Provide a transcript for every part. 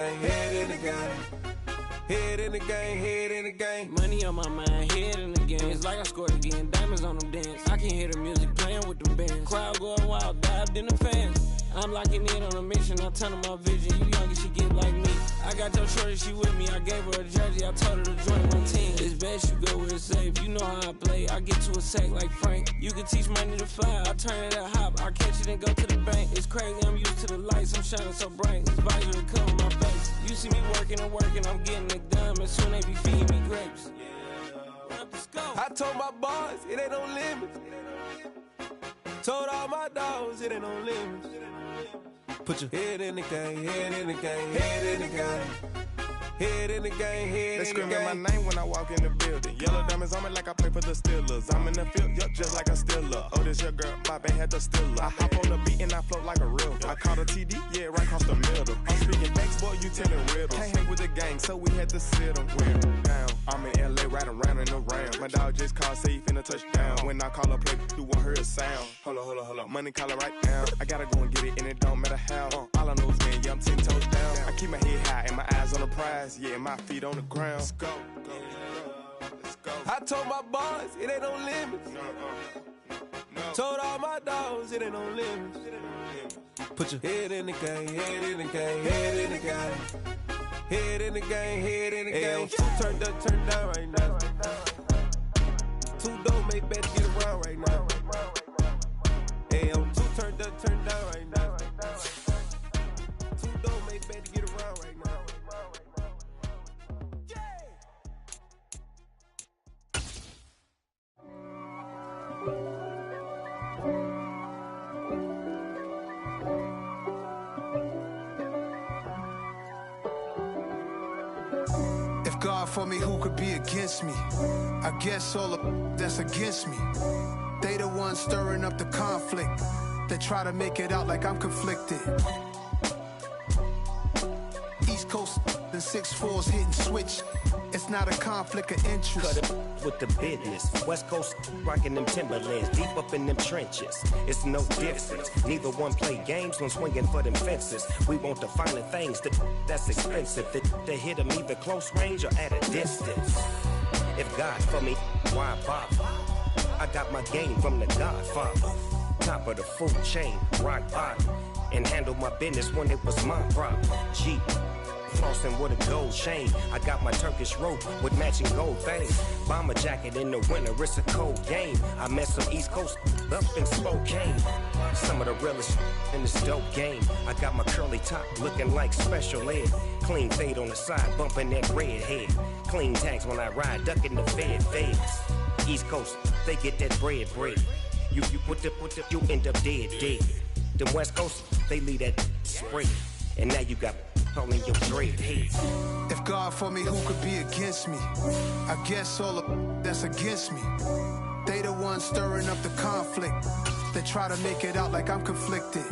Head in the game. Head in the game, head in the game. Money on my mind, head in the game. It's like I scored again, diamonds on them dance. I can hear the music playing with the bands. Crowd going wild, dived in the fans. I'm locking in on a mission, I'm turning my vision. You young and she get like me. I got your shorty, she with me. I gave her a jersey, I told her to join my team. It's best you go where it's safe. You know how I play, I get to a sack like Frank. You can teach money to fly, I turn it at hop. I catch it and go to the bank. It's crazy, I'm used to the lights, I'm shining so bright. This visor will cover my face. You see me working and working, I'm getting it done. And soon they be feeding me grapes. I told my boys, it ain't no limits. Told all my dogs, it ain't no limits. Put your head in the game, head in the game, head in the game. Head in the game, head they in the game. They screaming my name when I walk in the building. Yellow diamonds on me like I play for the Steelers. I'm in the field, yup, just like a Steeler. Oh, this your girl, Bobby had the Steeler. I hop on the beat and I float like a real. I caught a TD, yeah, right across the middle. I'm speaking facts, boy, you telling riddles. Can't hang with the gang, so we had to sit them down. I'm in LA, riding round and around. My dog just called, say he finna touch down. When I call a play, you won't hear a sound. Hold up, money calling right now. I gotta go and get it, and it don't matter how. All I know is, man, yeah, I'm 10 toes down. I keep my head high and my eyes on the prize. Yeah, my feet on the ground. Let's go. I told my boys, it ain't no limits. Told all my dogs, it ain't no limits. Put your head in the game, head in the game, head in the game. Head in the game, head in the game. Turned up, turned down right now. Two dope make better get around right now. Hey, I'm two turned up, turned down right now. Two dope make better get around right now. God for me, who could be against me? I guess all of that's against me. They the ones stirring up the conflict. They try to make it out like I'm conflicted. East Coast and 6'4's hitting switch. It's not a conflict of interest. Cut it with the business. West Coast rocking them Timberlands, deep up in them trenches. It's no difference. Neither one play games when swinging for them fences. We want the finer things that's expensive. That hit them either close range or at a distance. If God for me, why bother? I got my game from the Godfather. Top of the food chain, rock bottom. And handle my business when it was my problem. G. Flossing with a gold chain. I got my Turkish rope with matching gold things. Bomber jacket in the winter, it's a cold game. I met some East Coast up in Spokane. Some of the realest in this dope game. I got my curly top looking like special ed. Clean fade on the side, bumping that red head. Clean tags when I ride, ducking the feds. East Coast, they get that bread. You end up dead. Then West Coast, they leave that spray. And now you got only your dread heads. If God for me, who could be against me? I guess all of that's against me. They the ones stirring up the conflict. They try to make it out like I'm conflicted.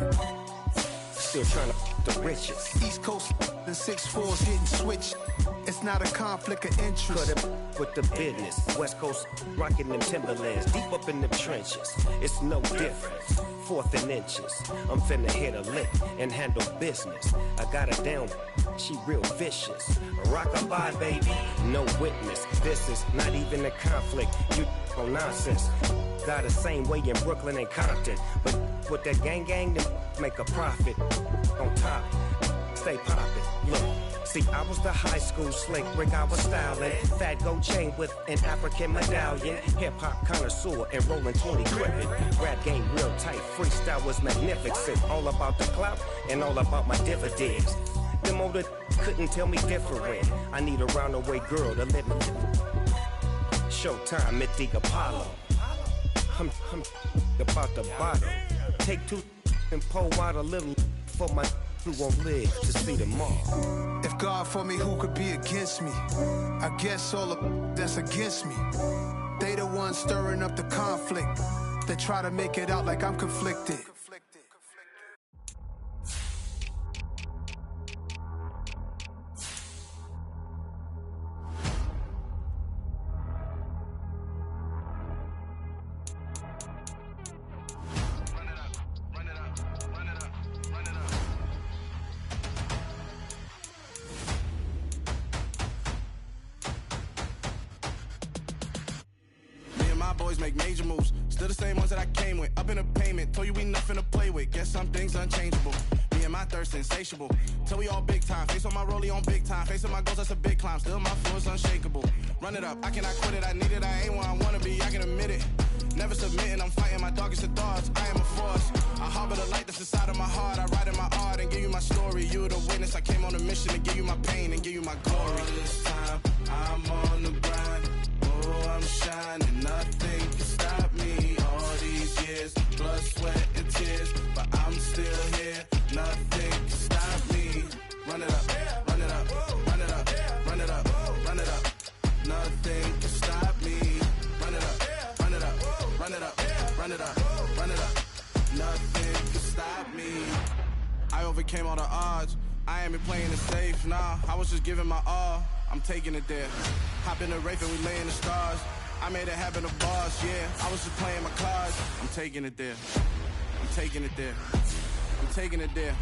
Still trying to the riches. East Coast and 6'4's hitting switch. It's not a conflict of interest. Cut it with the business. West Coast rocking them Timberlands, deep up in the trenches. It's no difference. 4th and inches. I'm finna hit a lick and handle business. I got her down, she real vicious. Rock-a-bye, baby, no witness. This is not even a conflict. You on nonsense. Got the same way in Brooklyn and Compton. But with that gang, then make a profit. On top, stay poppin'. Look. See, I was the high school slick Rick, I was styling. Fat gold chain with an African medallion. Hip-hop connoisseur and rolling 20 crippin'. Rap game real tight, freestyle was magnificent. All about the clout and all about my dividends. Them older couldn't tell me different. I need a roundaway girl to let me. Showtime at the Apollo. I'm about the bottle. Take 2 and pour out a little for my who won't live to see them all. If God for me, who could be against me? I guess all of that's against me. They the ones stirring up the conflict. They try to make it out like I'm conflicted. boys make major moves. Still the same ones that I came with. Up in the payment, told you we nothing to play with. Guess some things unchangeable. Me and my thirst insatiable. Till we all big time. Face on my rollie on big time. Facing my goals, that's a big climb. Still my flow is unshakable. Run it up, I cannot quit it. I need it, I ain't where I wanna be, I can admit it. Never submitting, I'm fighting my darkest of thoughts. I am a force. I harbor the light that's inside of my heart. I write in my art and give you my story. You are the witness. I came on a mission to give you my pain and give you my glory. All this time, I'm on the grind. Oh, I'm shining. Nothing can stop me. All these years, blood, sweat, and tears. But I'm still here. Nothing can stop me. Run it up, run it up, run it up, run it up, run it up. Nothing can stop me. Run it up, run it up, run it up, run it up, run it up. Nothing can stop me. I overcame all the odds. I ain't been playing it safe, nah. I was just giving my all. I'm taking it there. Hop in the Wraith and we lay in the stars. I made it happen to bars, yeah. I was just playing my cards. I'm taking it there. I'm taking it there. I'm taking it there.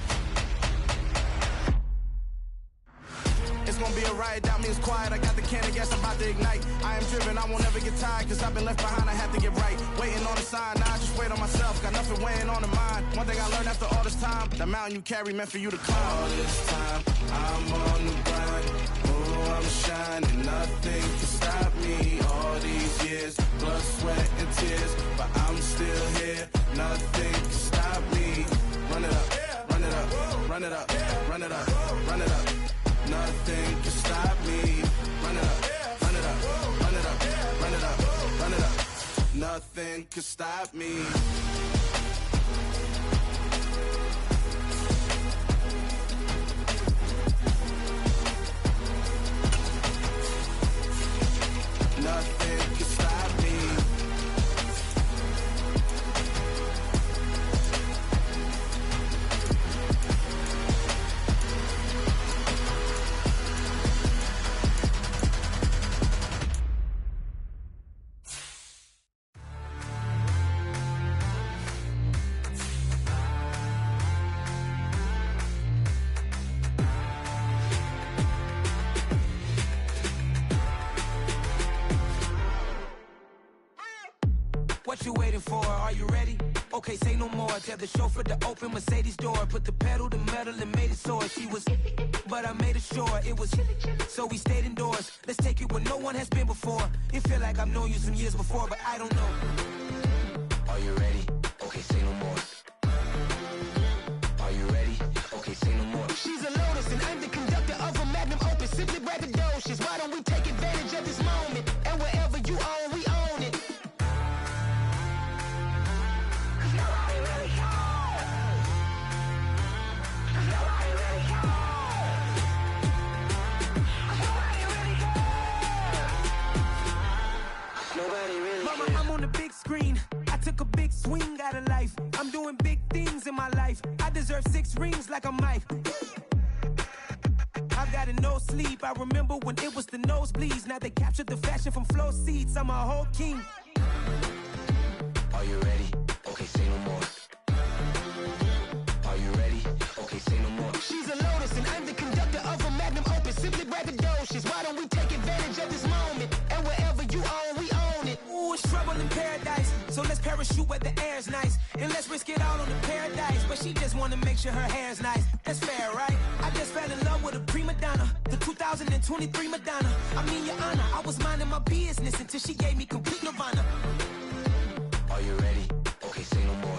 It's gonna be a riot, doubt me it's quiet. I got the can of gas, I'm about to ignite. I am driven, I won't ever get tired, cause I've been left behind, I have to get right. Waiting on the sign, now I just wait on myself. Got nothing weighing on the mind. One thing I learned after all this time, the mountain you carry meant for you to climb. All this time, I'm on the grind. Oh, I'm shining, nothing can stop me. All these years, blood, sweat, and tears. But I'm still here, nothing can stop me. Run it up, run it up, run it up, run it up, run it up. Nothing can stop me. Run it up, run it up, run it up, run it up, run it up. Nothing can stop me. Nothing can stop me. What you waiting for? Are you ready? Okay, say no more. Tell the chauffeur to open Mercedes door. Put the pedal to metal and made it soar. She was, but I made it sure it was. So we stayed indoors. Let's take it where no one has been before. It feel like I've known you some years before, but I don't know. Are you ready? Okay, say no more. Are you ready? Okay, say no more. She's a Lotus and I'm the conductor of a Magnum Opus. Simply braggadocious. Why don't we take advantage of this moment? And wherever you own, we own it. I'm on the big screen. I took a big swing out of life. I'm doing big things in my life. I deserve 6 rings like a Mike. I've got no sleep. I remember when it was the nosebleeds. Now they captured the fashion from floor seats. I'm a whole king. Are you ready? Okay, say no more. Are you ready? Okay, say no more. She's a Lotus and I'm the conductor of a Magnum Opus. Simply braggadocious. Why don't we take advantage of this moment? And wherever you own, we own it. Ooh, it's trouble in paradise. So let's parachute where the air's nice. And let's risk it all on the paradise. But she just wanna make sure her hair's nice. That's fair, right? I just fell in love with a prima donna. The 2023 Madonna. I mean, your honor, I was minding my business until she gave me complete nirvana. Are you ready? Okay, say no more.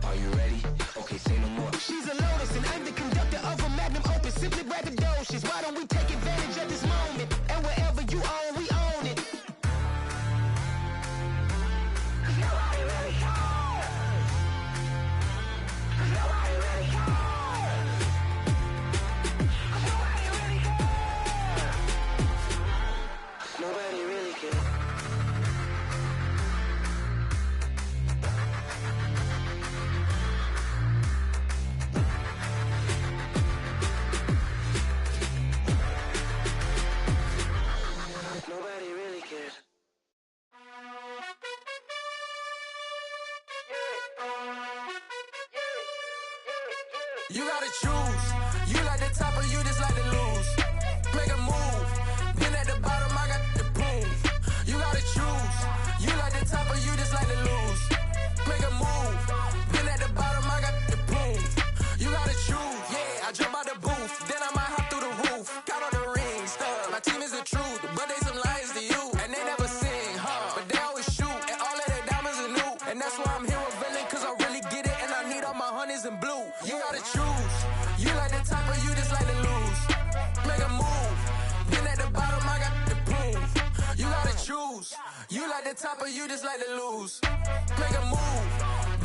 Are you ready? Okay, say no more. She's a Lotus and I'm the conductor of a Magnum Opus. Simply braggadocious. Why don't we take advantage of this moment? And wherever you own, we own it. Nobody really cares. Nobody really cares. Nobody really cares. Nobody really cares. Nobody really cares. You gotta choose. You like the top or you just like to lose. Make a move. Pin at the bottom, I got the proof. You gotta choose. the top of you just like to lose. Make a move.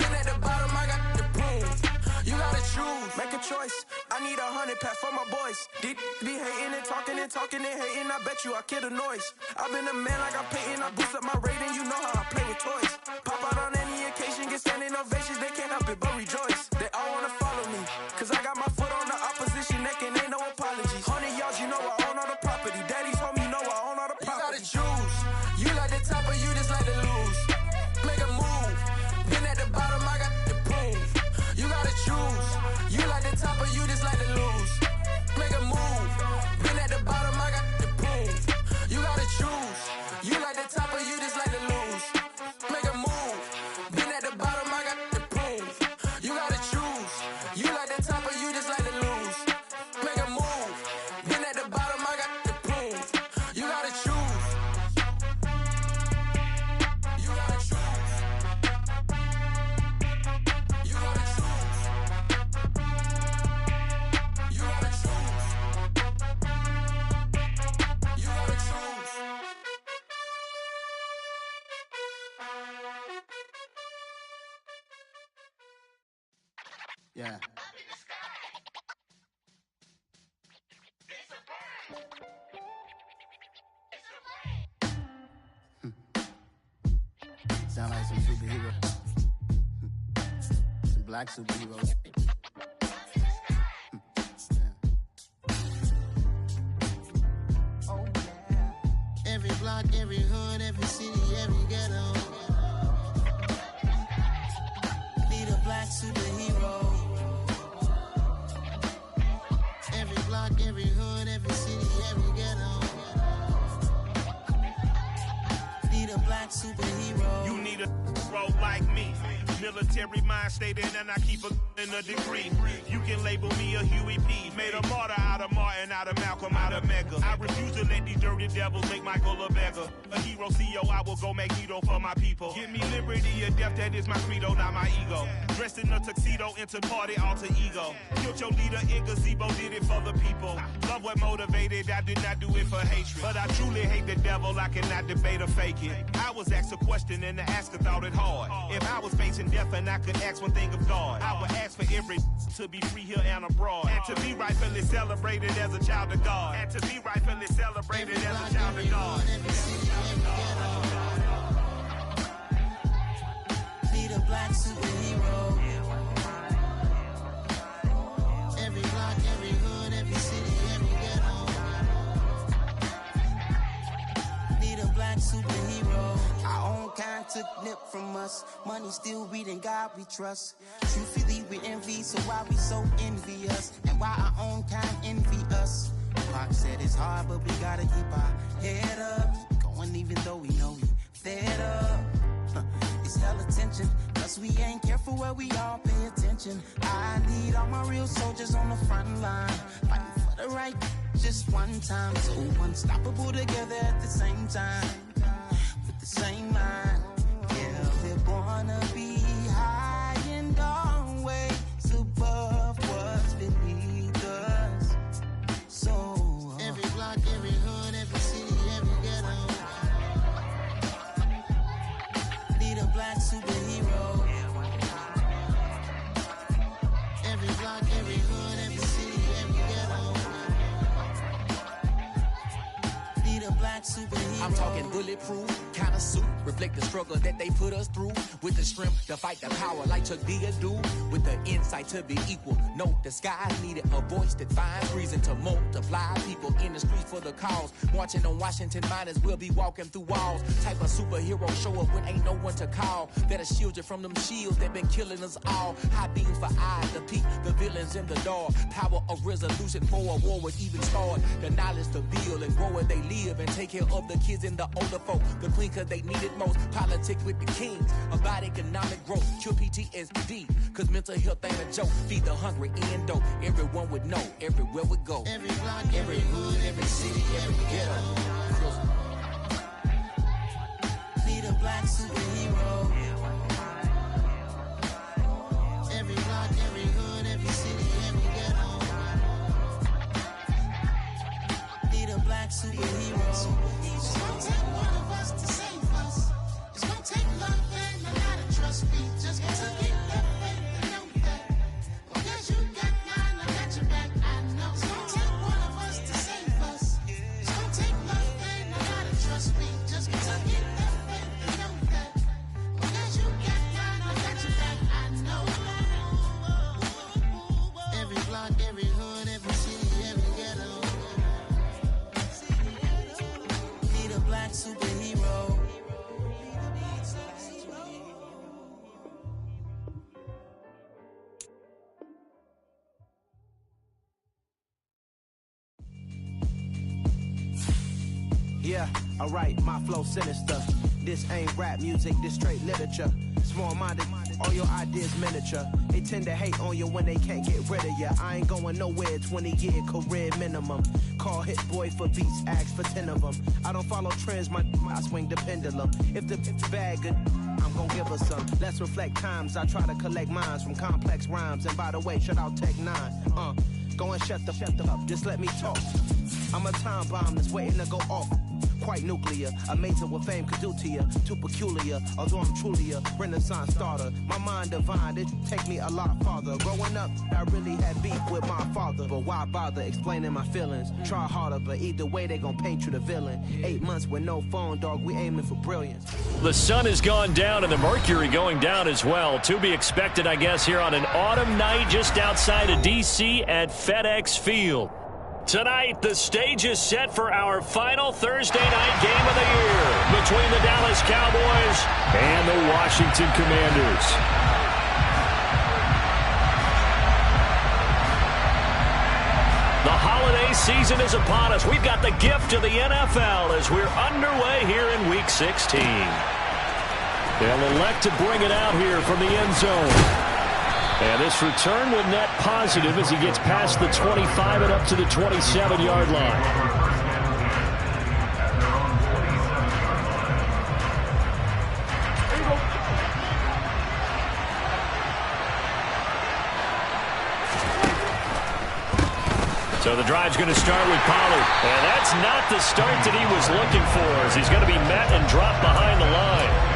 Been at the bottom, I got the prove. You gotta choose, make a choice. I need 100 pack for my boys. Be hating and talking and hating. I bet you I kill the noise. I've been a man like I'm painting. I boost up my rating. You know how I play with toys. Pop out on any occasion, get standing ovations. They can't help it but rejoice. They all wanna follow me, cause I got my foot on the opposition neck and ain't no apologies. 100 yards, you know I own all the property. Daddy's home, you know I own all the property. You gotta choose. You like the top or you just like to lose. Make a move. Been at the bottom, I got the proof. You gotta choose. You like the top or you just like to lose. Make a move. Been at the bottom, I got the proof. You gotta choose. You like the top or you just like to lose. Make a move. Been at the bottom, I got the proof. You gotta choose. You like the top or you just like to lose. Make a move. Been at the bottom, I got the proof. You gotta choose. You gotta choose. You gotta choose. You gotta choose. You gotta choose. Yeah. Sound like some superhero. Some black superheroes. Oh yeah. Every block, every hood, every city, every ghetto. Need a black superhero. Every block, every hood, every city, every ghetto. Need a black superhero. You need a role like me. Military mind stated, and I keep in a degree. You can label me a Huey P. Made a martyr out of Martin, out of Malcolm, out of Mega. I refuse to let these dirty devils make Michael a beggar. A hero CEO, I will go Magneto for my people. Give me liberty or death, that is my credo, not my ego. Dressed in a tuxedo, into party, alter ego. Killed your leader in gazebo, did it for the people. Love what motivated, I did not do it for hatred. But I truly hate the devil, I cannot debate or fake it. I was asked a question and the asker thought it hard. If I was facing death and I could ask one thing of God, I would ask for every to be free here and abroad. And to be rightfully celebrated as a child of God. And to be rightfully celebrated as a child of God. Need a black superhero. Every block, every hood, every city, every ghetto. Need a black superhero. Our own kind took nip from us. Money still reading God we trust. Truthfully we envy, so why we so envious? And why our own kind envy us? Pac said it's hard, but we gotta keep our head up. Going even though we know we fed up. It's hella tension, cause we ain't careful where we all pay attention. I need all my real soldiers on the front line, fighting for the right just one time. So unstoppable together at the same time, with the same mind. Yeah, we're gonna be high and always above what's beneath us. So every block, every hood, every city, every ghetto. Need a black superhero. Every block, every hood, every city, every ghetto. Need a black superhero. I'm talking bulletproof, kind of suit, reflect the struggle that they put us through. With the strength to fight the power like Chuck D do. With the insight to be equal. Note the sky needed a voice that finds reason to multiply. People in the streets for the cause. Marching on Washington, might as well be walking through walls. Type of superhero show up when ain't no one to call. That'll shield you from them shields that been killing us all. High beams for eyes to peek the villains in the dark. Power of resolution for a war would even start. The knowledge to build and grow where they live and take care of the kids and the older folk. The queen cause they need it most. Politics with the kings. About economic growth. Cure PTSD. Cause mental health ain't a joke. Feed the hungry and dope. Everyone would know. Everywhere we go. Every block, every hood, every city, every ghetto. Need a black superhero. Every block, every hood, every city, every ghetto. Need a black superhero. It's gonna take one of us to save us. Yeah, alright, my flow sinister. This ain't rap music, this straight literature. Small-minded, all your ideas miniature. They tend to hate on you when they can't get rid of you. I ain't going nowhere, 20-year career minimum. Call Hit Boy for beats, ask for 10 of them. I don't follow trends, I swing the pendulum. If the bad good, I'm gon' give her some. Let's reflect times, I try to collect minds from complex rhymes. And by the way, shout out Tech 9. Go and shut the up, just let me talk. I'm a time bomb that's waiting to go off. Quite nuclear, amazing what fame could do to you. Too peculiar, although I'm truly a renaissance starter. My mind divine, it take me a lot farther. Growing up, I really had beef with my father. But why bother explaining my feelings? Try harder, but either way they gon' paint you the villain. 8 months with no phone, dog, we aiming for brilliance. The sun has gone down and the mercury going down as well. To be expected, I guess, here on an autumn night just outside of D.C. at FedEx Field. Tonight, the stage is set for our final Thursday night game of the year between the Dallas Cowboys and the Washington Commanders. The holiday season is upon us. We've got the gift of the NFL as we're underway here in Week 16. They'll elect to bring it out here from the end zone. And this return will net positive as he gets past the 25 and up to the 27-yard line. So the drive's going to start with Pollard. And that's not the start that he was looking for, as he's going to be met and dropped behind the line.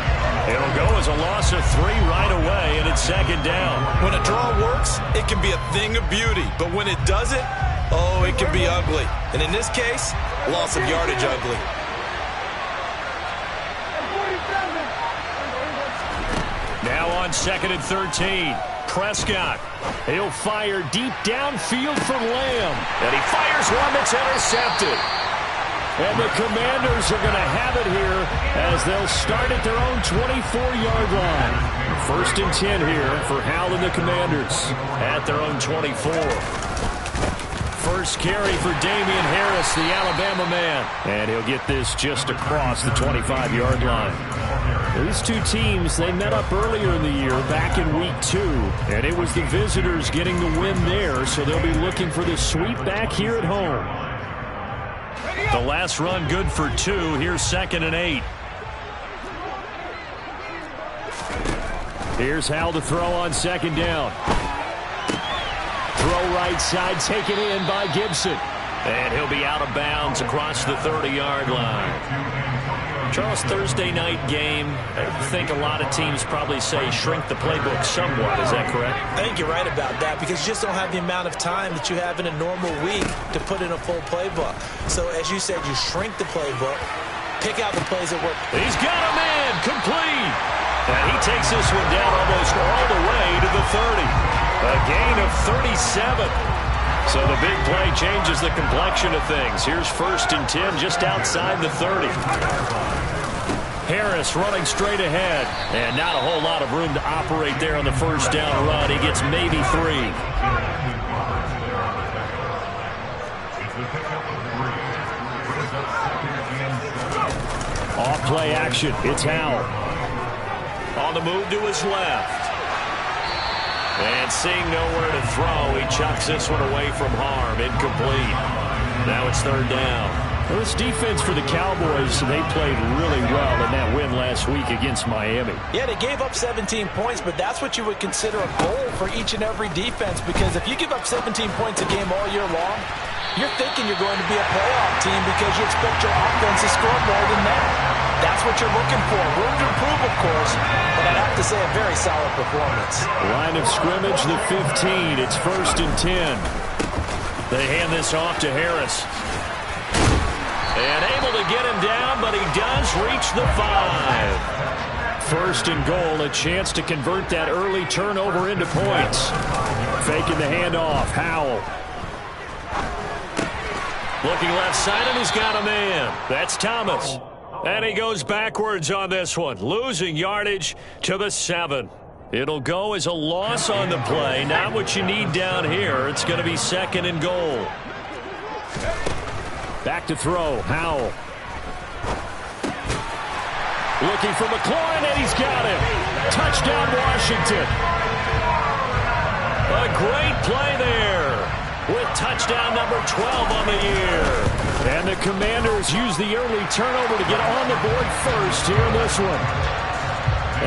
It'll go as a loss of 3 right away, and it's second down. When a draw works, it can be a thing of beauty. But when it doesn't, oh, it can be ugly. And in this case, loss of yardage ugly. Now on 2nd and 13. Prescott. He'll fire deep downfield for Lamb. And he fires one that's intercepted. And the Commanders are going to have it here as they'll start at their own 24-yard line. 1st and 10 here for Hal and the Commanders at their own 24. First carry for Damian Harris, the Alabama man. And he'll get this just across the 25-yard line. These two teams, they met up earlier in the year, back in Week 2. And it was the visitors getting the win there, so they'll be looking for the sweep back here at home. The last run good for 2. Here's 2nd and 8. Here's Hal to throw on 2nd down. Throw right side, taken in by Gibson. And he'll be out of bounds across the 30-yard line. Charles, Thursday night game, I think a lot of teams probably say shrink the playbook somewhat. Is that correct? I think you're right about that because you just don't have the amount of time that you have in a normal week to put in a full playbook. So, as you said, you shrink the playbook, pick out the plays that work. He's got a man, complete. And he takes this one down almost all the way to the 30. A gain of 37. So the big play changes the complexion of things. Here's 1st and 10 just outside the 30. Harris running straight ahead. And not a whole lot of room to operate there on the 1st down run. He gets maybe 3. Off play action. It's Hal. On the move to his left. And seeing nowhere to throw, he chucks this one away from harm. Incomplete. Now it's 3rd down. Well, this defense for the Cowboys, they played really well in that win last week against Miami. Yeah, they gave up 17 points, but that's what you would consider a goal for each and every defense, because if you give up 17 points a game all year long, you're thinking you're going to be a playoff team because you expect your offense to score more than that. That's what you're looking for. Room to improve, of course, but I'd have to say a very solid performance. Line of scrimmage, the 15. It's 1st and 10. They hand this off to Harris. And able to get him down, but he does reach the 5. 1st and goal, a chance to convert that early turnover into points. Faking the handoff, Howell. Looking left side, and he's got a man. That's Thomas. And he goes backwards on this one, losing yardage to the 7. It'll go as a loss on the play. Not what you need down here. It's going to be 2nd and goal. Back to throw, Howell. Looking for McLaurin, and he's got him. Touchdown, Washington. A great play there with touchdown number 12 on the year. And the Commanders use the early turnover to get on the board first here in this one.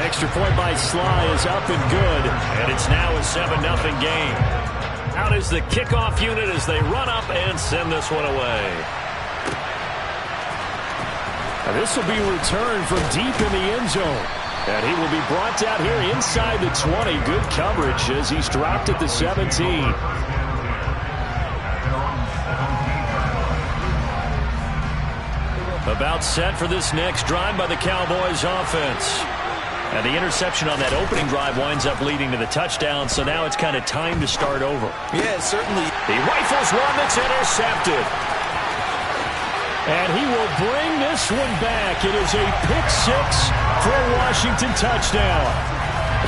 Extra point by Sly is up and good, and it's now a 7-0 game. Out is the kickoff unit as they run up and send this one away. And this will be returned from deep in the end zone. And he will be brought down here inside the 20. Good coverage as he's dropped at the 17. About set for this next drive by the Cowboys offense. And the interception on that opening drive winds up leading to the touchdown, so now it's kind of time to start over. Yeah, certainly. He rifles one that's intercepted. And he will bring this one back. It is a pick six for a Washington touchdown.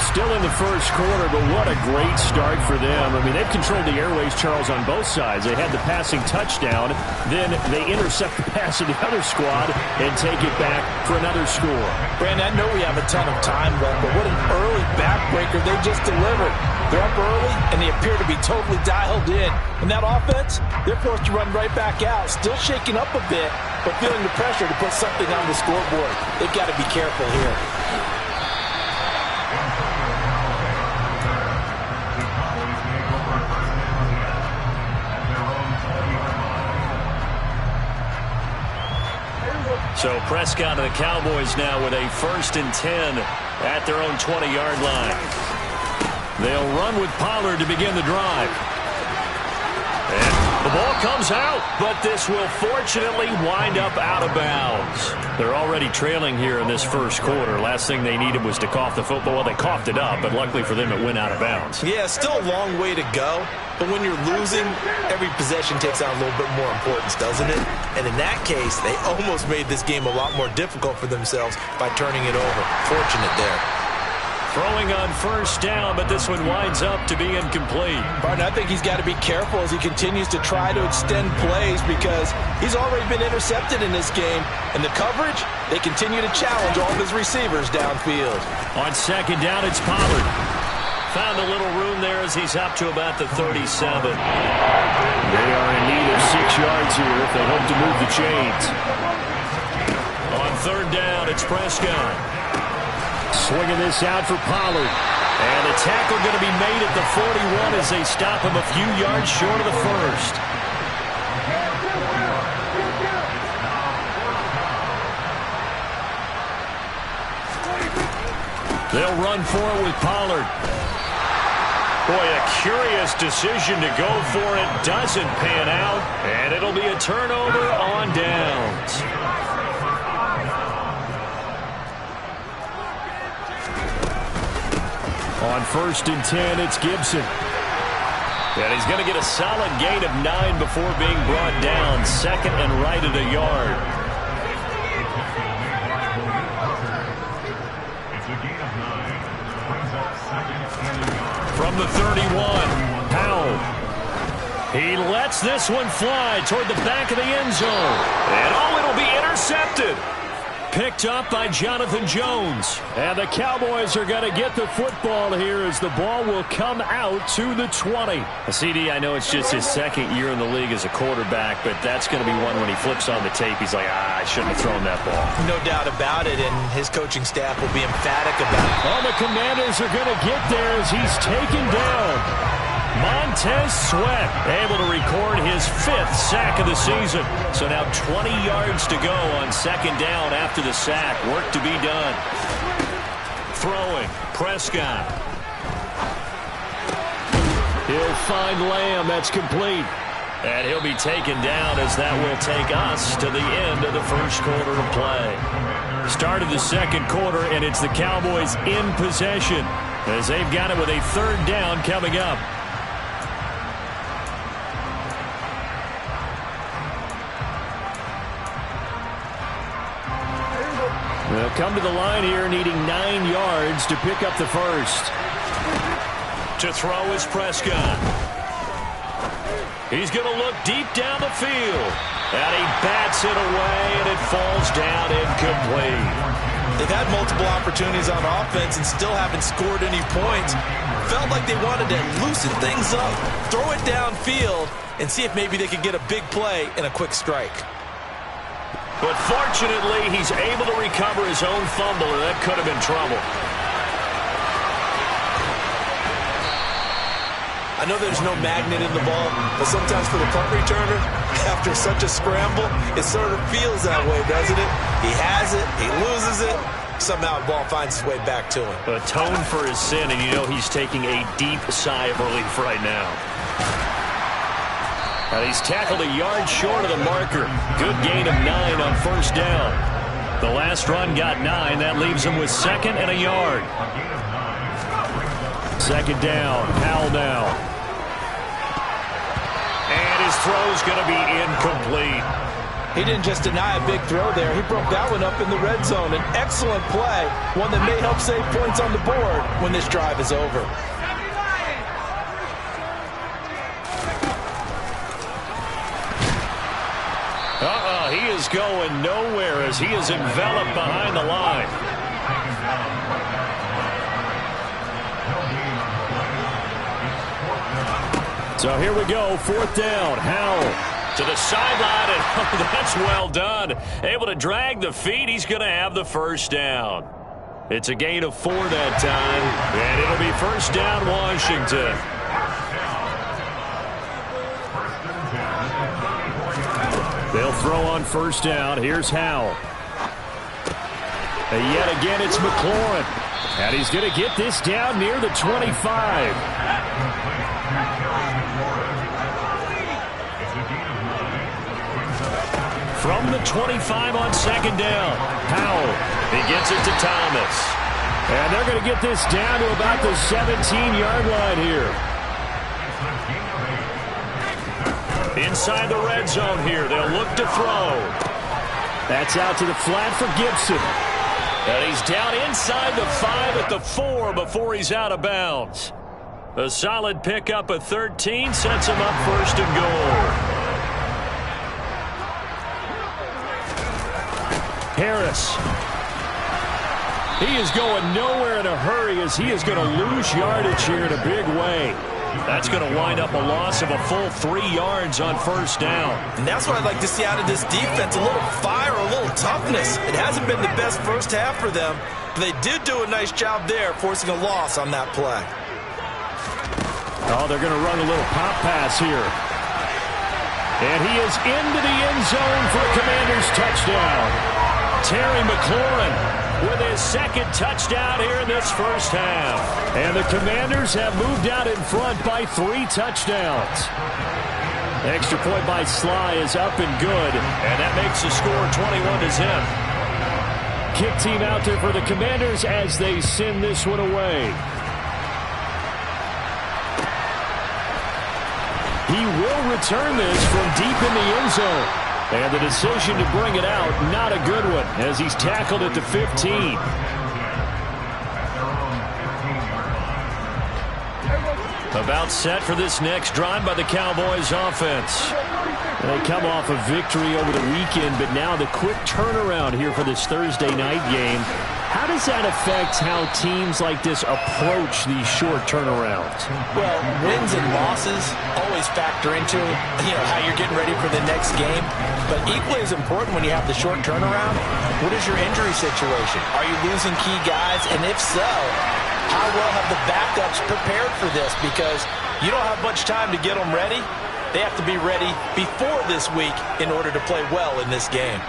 Still in the first quarter, but what a great start for them. I mean, they've controlled the airways, Charles, on both sides. They had the passing touchdown, then they intercept the pass of the other squad and take it back for another score. Brandon, I know we have a ton of time left, but what an early backbreaker they just delivered. They're up early, and they appear to be totally dialed in. And that offense, they're forced to run right back out, still shaking up a bit, but feeling the pressure to put something on the scoreboard. They've got to be careful here. So Prescott and the Cowboys now with a 1st and 10 at their own 20-yard line. They'll run with Pollard to begin the drive. And the ball comes out, but this will fortunately wind up out of bounds. They're already trailing here in this first quarter. Last thing they needed was to cough the football. Well, they coughed it up, but luckily for them, it went out of bounds. Yeah, still a long way to go. But when you're losing, every possession takes on a little bit more importance, doesn't it? And in that case, they almost made this game a lot more difficult for themselves by turning it over. Fortunate there. Throwing on 1st down, but this one winds up to be incomplete. Martin, I think he's got to be careful as he continues to try to extend plays because he's already been intercepted in this game. And the coverage, they continue to challenge all of his receivers downfield. On 2nd down, it's Pollard. Found a little room there as he's up to about the 37. They are in need of 6 yards here if they hope to move the chains. On 3rd down, it's Prescott. Swinging this out for Pollard. And the tackle going to be made at the 41 as they stop him a few yards short of the 1st. They'll run for it with Pollard. Boy, a curious decision to go for it. Doesn't pan out. And it'll be a turnover on downs. On 1st and 10, it's Gibson. And he's going to get a solid gain of 9 before being brought down. 2nd and right at a yard. From the 31, Powell. He lets this one fly toward the back of the end zone. And it'll be intercepted. Picked up by Jonathan Jones. And the Cowboys are going to get the football here as the ball will come out to the 20. CD, I know it's just his 2nd year in the league as a quarterback, but that's going to be one when he flips on the tape. He's like, I shouldn't have thrown that ball. No doubt about it, and his coaching staff will be emphatic about it. Well, the Commanders are going to get there as he's taken down. Montez Sweat able to record his 5th sack of the season. So now 20 yards to go on 2nd down after the sack. Work to be done. Throwing, Prescott. He'll find Lamb. That's complete. And he'll be taken down as that will take us to the end of the first quarter of play. Start of the 2nd quarter, and it's the Cowboys in possession as they've got it with a 3rd down coming up. They'll come to the line here needing 9 yards to pick up the 1st. To throw is Prescott. He's going to look deep down the field. And he bats it away, and it falls down incomplete. They've had multiple opportunities on offense and still haven't scored any points. Felt like they wanted to loosen things up, throw it downfield, and see if maybe they could get a big play and a quick strike. But fortunately, he's able to recover his own fumble, and that could have been trouble. I know there's no magnet in the ball, but sometimes for the punt returner, after such a scramble, it sort of feels that way, doesn't it? He has it, he loses it, somehow the ball finds its way back to him. Atone for his sin, and you know he's taking a deep sigh of relief right now. And he's tackled a yard short of the marker. Good gain of 9 on first down. The last run got 9. That leaves him with 2nd and a yard. 2nd down. Howell now. And his throw's going to be incomplete. He didn't just deny a big throw there. He broke that one up in the red zone. An excellent play. One that may help save points on the board when this drive is over. He is going nowhere as he is enveloped behind the line. So here we go, 4th down. Howell to the sideline, and oh, that's well done. Able to drag the feet. He's going to have the first down. It's a gain of 4 that time, and it'll be first down, Washington. They'll throw on first down. Here's Howell. And yet again, it's McLaurin. And he's going to get this down near the 25. From the 25 on 2nd down. Howell. He gets it to Thomas. And they're going to get this down to about the 17-yard line here. Inside the red zone here. They'll look to throw. That's out to the flat for Gibson. And he's down inside the 5 at the 4 before he's out of bounds. A solid pickup of 13 sets him up 1st and goal. Harris. He is going nowhere in a hurry as he is going to lose yardage here in a big way. That's going to wind up a loss of a full 3 yards on first down. And that's what I'd like to see out of this defense. A little fire, a little toughness. It hasn't been the best first half for them, but they did do a nice job there, forcing a loss on that play. Oh, they're going to run a little pop pass here. And he is into the end zone for a Commanders touchdown. Terry McLaurin with his 2nd touchdown here in this first half. And the Commanders have moved out in front by 3 touchdowns. Extra point by Sly is up and good, and that makes the score 21-0. Kick team out there for the Commanders as they send this one away. He will return this from deep in the end zone. And the decision to bring it out, not a good one, as he's tackled at the 15. About set for this next drive by the Cowboys offense. They come off a victory over the weekend, but now the quick turnaround here for this Thursday night game. How does that affect how teams like this approach these short turnarounds? Well, wins and losses always factor into, how you're getting ready for the next game. But equally as important when you have the short turnaround, what is your injury situation? Are you losing key guys? And if so, how well have the backups prepared for this? Because you don't have much time to get them ready. They have to be ready before this week in order to play well in this game.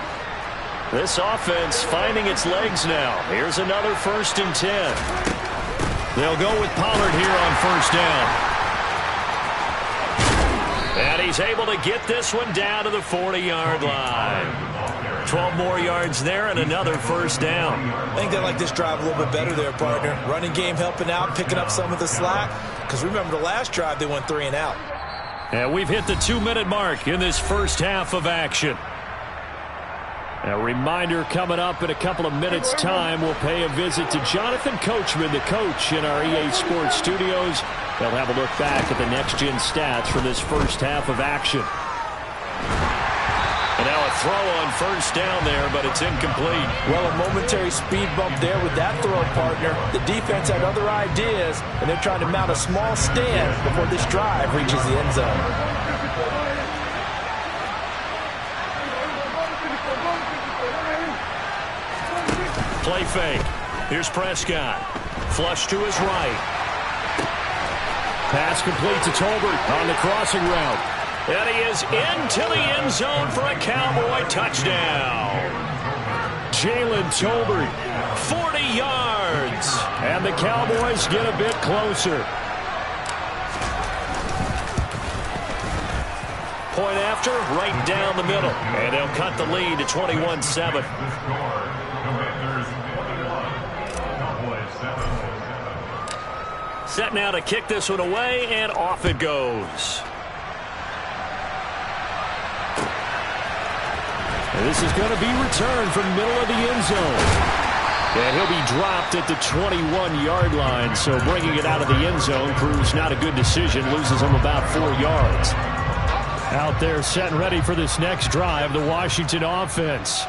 This offense finding its legs now. Here's another 1st and 10. They'll go with Pollard here on first down. And he's able to get this one down to the 40-yard line. 12 more yards there and another first down. I think they like this drive a little bit better there, partner. Running game helping out, picking up some of the slack. Because remember the last drive, they went 3 and out. And we've hit the 2-minute mark in this first half of action. A reminder coming up in a couple of minutes' time, we'll pay a visit to Jonathan Coachman, the coach in our EA Sports studios. They'll have a look back at the next-gen stats from this first half of action. And now a throw on first down there, but it's incomplete. Well, a momentary speed bump there with that throw, partner. The defense had other ideas, and they're trying to mount a small stand before this drive reaches the end zone. Play fake. Here's Prescott. Flush to his right. Pass complete to Tolbert on the crossing route. And he is into the end zone for a Cowboy touchdown. Jalen Tolbert, 40 yards. And the Cowboys get a bit closer. Point after, right down the middle. And they'll cut the lead to 21-7. Set now to kick this one away, and off it goes. And this is going to be returned from the middle of the end zone. And he'll be dropped at the 21-yard line, so bringing it out of the end zone proves not a good decision. Loses him about 4 yards. Out there set and ready for this next drive, the Washington offense.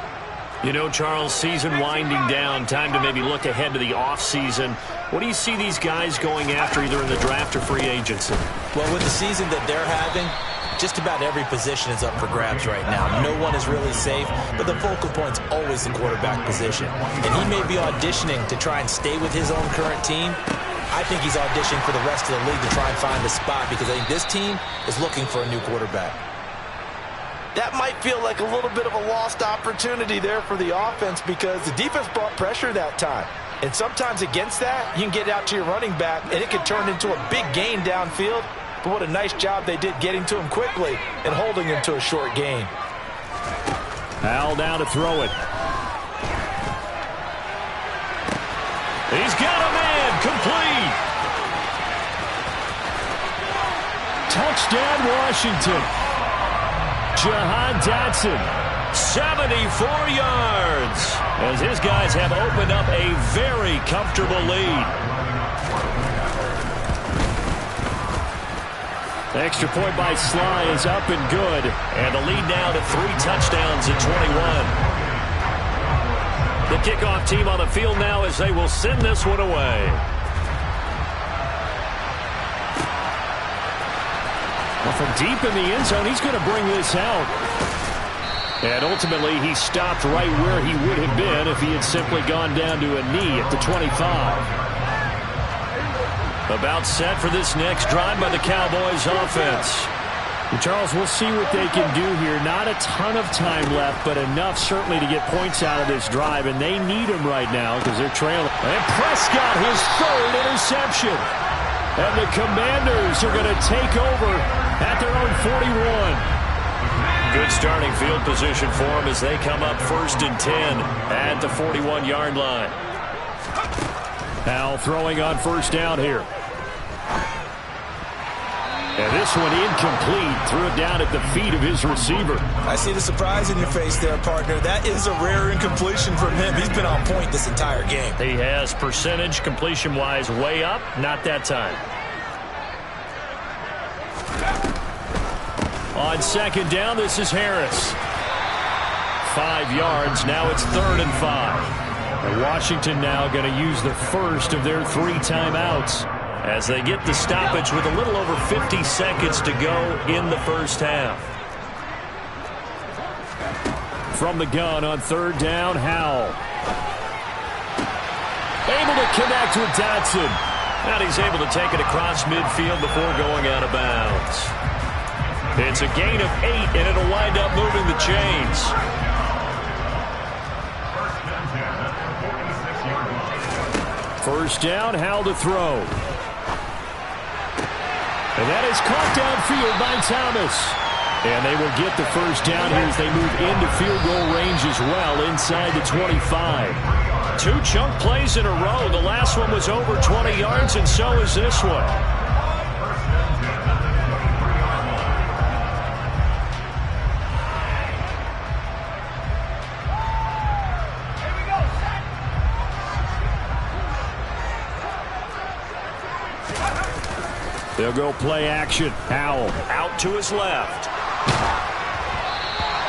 You know, Charles, season winding down, time to maybe look ahead to the offseason. What do you see these guys going after either in the draft or free agency? Well, with the season that they're having, just about every position is up for grabs right now. No one is really safe, but the focal point's always the quarterback position. And he may be auditioning to try and stay with his own current team. I think he's auditioning for the rest of the league to try and find a spot because I think this team is looking for a new quarterback. That might feel like a little bit of a lost opportunity there for the offense because the defense brought pressure that time. And sometimes against that, you can get out to your running back, and it could turn into a big gain downfield. But what a nice job they did getting to him quickly and holding him to a short gain. Al down to throw it. He's got a man, complete. Touchdown, Washington. Jahan Dotson, 74 yards, as his guys have opened up a very comfortable lead. The extra point by Sly is up and good, and the lead now to 3 touchdowns at 21. The kickoff team on the field now as they will send this one away. Well, from deep in the end zone, he's going to bring this out. And ultimately, he stopped right where he would have been if he had simply gone down to a knee at the 25. About set for this next drive by the Cowboys offense. And Charles, we'll see what they can do here. Not a ton of time left, but enough certainly to get points out of this drive. And they need him right now because they're trailing. And Prescott, his 3rd interception. And the Commanders are going to take over at their own 41. Good starting field position for them as they come up 1st and 10 at the 41-yard line. Now throwing on first down here. And this one incomplete. Threw it down at the feet of his receiver. I see the surprise in your face there, partner. That is a rare incompletion from him. He's been on point this entire game. He has percentage completion-wise way up. Not that time. On second down, this is Harris. 5 yards. Now it's 3rd and 5. And Washington now going to use the first of their 3 timeouts as they get the stoppage with a little over 50 seconds to go in the first half. From the gun on 3rd down, Howell. Able to connect with Dotson. And he's able to take it across midfield before going out of bounds. It's a gain of 8, and it'll wind up moving the chains. First down, Howell to throw. And that is caught downfield by Thomas. And they will get the first down here as they move into field goal range as well inside the 25. 2 chunk plays in a row. The last one was over 20 yards, and so is this one. They'll go play action. Howell out to his left.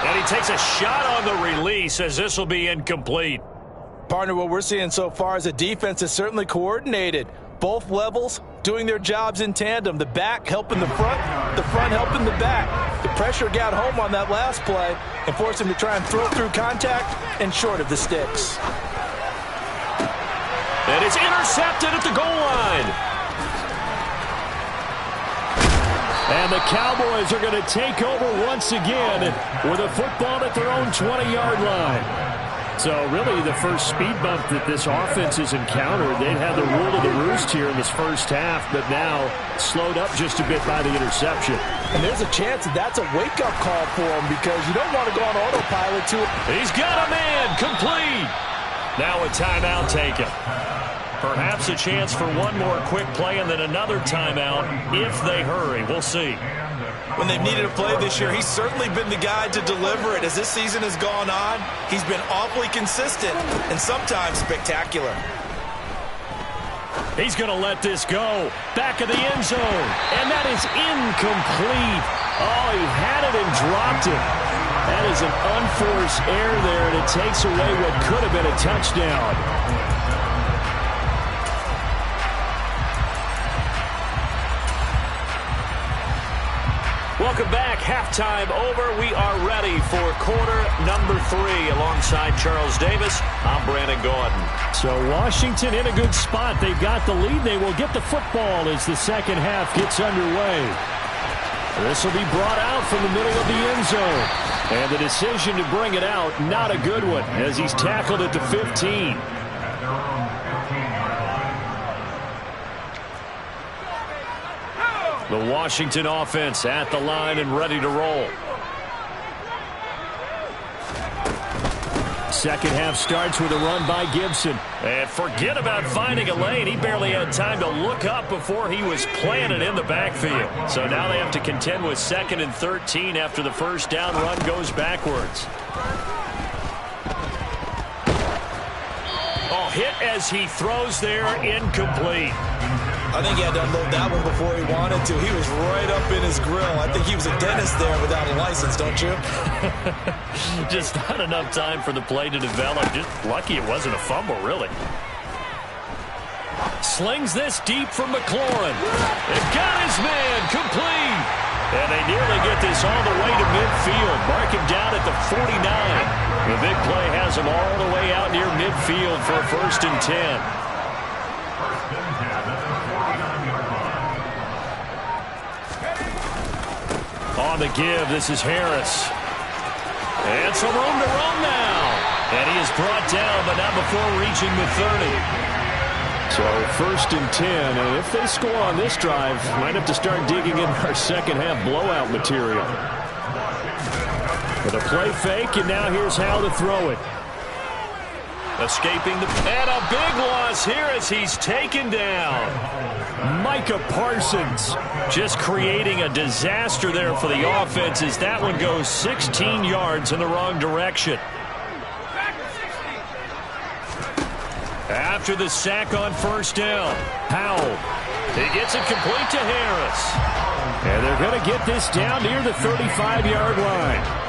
And And he takes a shot on the release as this will be incomplete. Partner, what we're seeing so far is the defense is certainly coordinated. Both levels doing their jobs in tandem. The back helping the front helping the back. The pressure got home on that last play and forced him to try and throw through contact and short of the sticks. And it's intercepted at the goal line. And the Cowboys are going to take over once again with a football at their own 20-yard line. So really the first speed bump that this offense has encountered, they'd had the rule of the roost here in this first half, but now slowed up just a bit by the interception. And there's a chance that that's a wake-up call for him because you don't want to go on autopilot to it. He's got a man complete. Now a timeout taken. Perhaps a chance for one more quick play and then another timeout if they hurry. We'll see. When they've needed a play this year, he's certainly been the guy to deliver it. As this season has gone on, he's been awfully consistent and sometimes spectacular. He's going to let this go. Back of the end zone. And that is incomplete. Oh, he had it and dropped it. That is an unforced error there, and it takes away what could have been a touchdown. Welcome back. Halftime over. We are ready for quarter number 3. Alongside Charles Davis, I'm Brandon Gaudin. So Washington in a good spot. They've got the lead. They will get the football as the second half gets underway. This will be brought out from the middle of the end zone. And the decision to bring it out, not a good one, as he's tackled at the 15. The Washington offense at the line and ready to roll. Second half starts with a run by Gibson. And forget about finding a lane. He barely had time to look up before he was planted in the backfield. So now they have to contend with 2nd and 13 after the first down run goes backwards. Oh, hit as he throws there, incomplete. I think he had to unload that one before he wanted to. He was right up in his grill. I think he was a dentist there without a license, don't you? Just not enough time for the play to develop. Just lucky it wasn't a fumble, really. Slings this deep from McLaurin. And got his man complete. And they nearly get this all the way to midfield. Mark him down at the 49. The big play has him all the way out near midfield for a 1st and 10. On the give, this is Harris. And some room to run now. And he is brought down, but not before reaching the 30. So 1st and 10, and if they score on this drive, might have to start digging in our second half blowout material. With a play fake, and now here's how to throw it. Escaping the... And a big loss here as he's taken down. Micah Parsons just creating a disaster there for the offense as that one goes 16 yards in the wrong direction. After the sack on 1st down, Powell. He gets it complete to Harris. And they're going to get this down near the 35-yard line.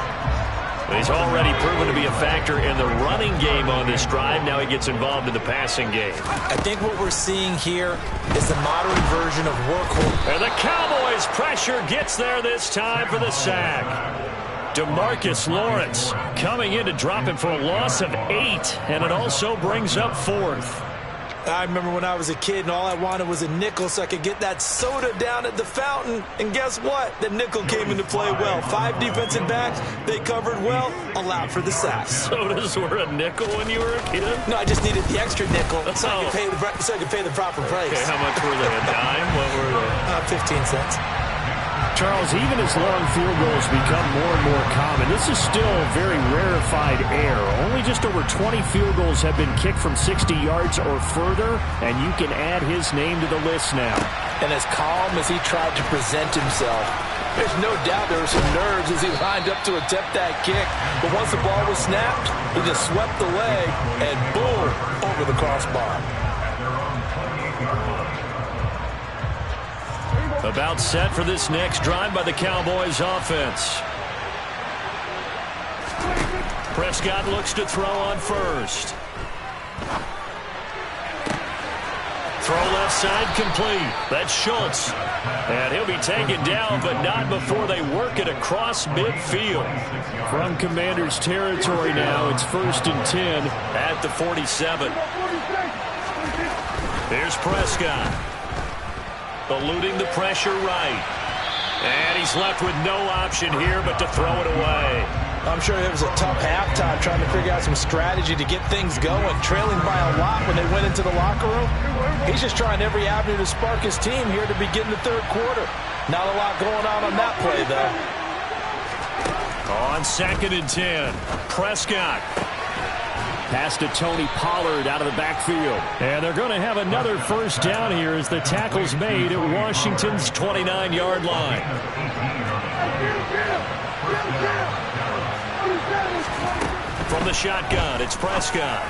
He's already proven to be a factor in the running game on this drive. Now he gets involved in the passing game. I think what we're seeing here is the modern version of workhorse. And the Cowboys' pressure gets there this time for the sack. DeMarcus Lawrence coming in to drop him for a loss of 8, and it also brings up 4th. I remember when I was a kid and all I wanted was a nickel so I could get that soda down at the fountain. And guess what? The nickel came into play well. 5 defensive backs, they covered well, allowed for the sack. Sodas were a nickel when you were a kid? No, I just needed the extra nickel so I could pay the proper price. Okay, how much were they? A dime? What were they? 15 cents. Charles, even as long field goals become more and more common, this is still a very rarefied air. Only just over 20 field goals have been kicked from 60 yards or further, and you can add his name to the list now. And as calm as he tried to present himself, there's no doubt there were some nerves as he lined up to attempt that kick. But once the ball was snapped, he just swept the leg and boom, over the crossbar. About set for this next drive by the Cowboys offense. Prescott looks to throw on first. Throw left side complete. That's Schultz. And he'll be taken down, but not before they work it across midfield. From Commander's territory now, it's 1st and 10 at the 47. Here's Prescott. Eluding the pressure right. And he's left with no option here but to throw it away. I'm sure it was a tough halftime trying to figure out some strategy to get things going. Trailing by a lot when they went into the locker room. He's just trying every avenue to spark his team here to begin the third quarter. Not a lot going on that play, though. On 2nd and 10, Prescott. Pass to Tony Pollard out of the backfield. And they're going to have another first down here as the tackle's made at Washington's 29-yard line. From the shotgun, it's Prescott.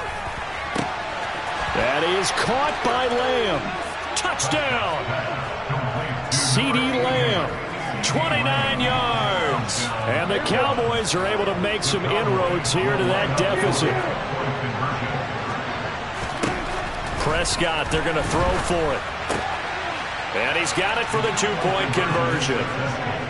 That is caught by Lamb. Touchdown! CeeDee Lamb, 29 yards. And the Cowboys are able to make some inroads here to that deficit. Prescott, they're going to throw for it. And he's got it for the two-point conversion.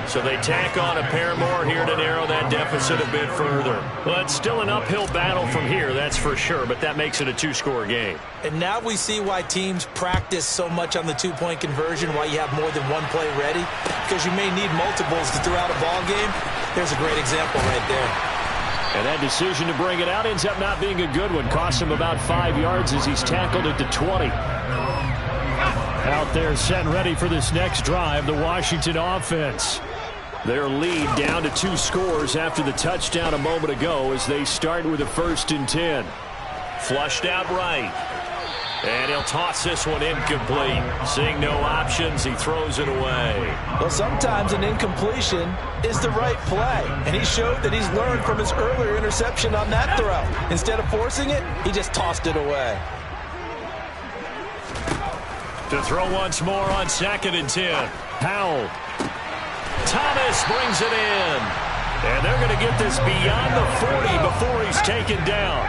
So they tack on a pair more here to narrow that deficit a bit further. Well, it's still an uphill battle from here, that's for sure, but that makes it a two-score game. And now we see why teams practice so much on the two-point conversion, why you have more than one play ready, because you may need multiples throughout a ball game. There's a great example right there. And that decision to bring it out ends up not being a good one. Costs him about 5 yards as he's tackled at the 20. Out there set and ready for this next drive, the Washington offense. Their lead down to 2 scores after the touchdown a moment ago as they start with a 1st and 10. Flushed out right. And he'll toss this one incomplete. Seeing no options, he throws it away. Well, sometimes an incompletion is the right play. And he showed that he's learned from his earlier interception on that throw. Instead of forcing it, he just tossed it away. To throw once more on 2nd and 10. Powell. Thomas brings it in. And they're going to get this beyond the 40 before he's taken down.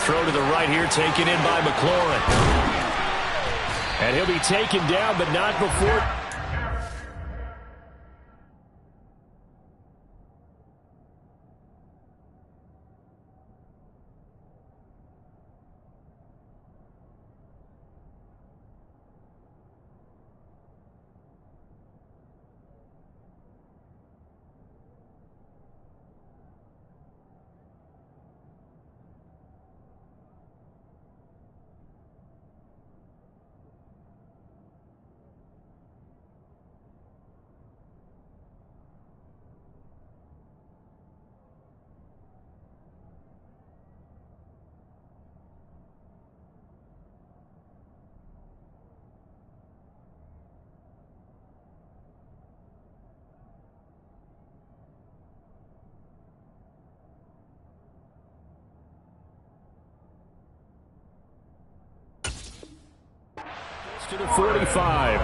Throw to the right here, taken in by McLaurin. And he'll be taken down, but not before. To the 45.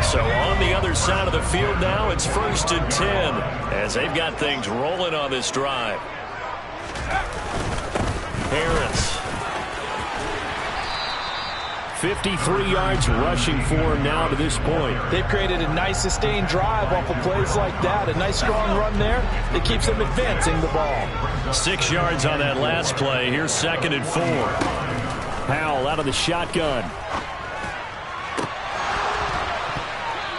So on the other side of the field now, it's 1st and 10 as they've got things rolling on this drive. Harris. 53 yards rushing for him now to this point. They've created a nice sustained drive off of plays like that. A nice strong run there that keeps them advancing the ball. 6 yards on that last play. Here's 2nd and 4. Powell out of the shotgun.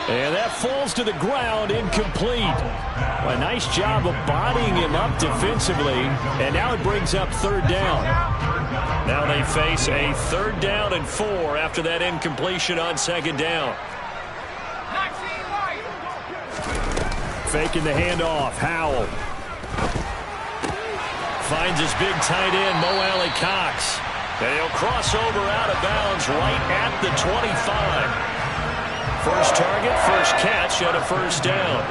And that falls to the ground, incomplete. A nice job of bodying him up defensively. And now it brings up 3rd down. Now they face a 3rd down and 4 after that incompletion on 2nd down. Faking the handoff. Howell. Finds his big tight end, Mo Alley Cox. And he'll cross over out of bounds right at the 25. First target, first catch, and a 1st down.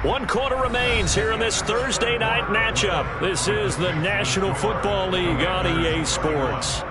1 quarter remains here in this Thursday night matchup. This is the National Football League on EA Sports.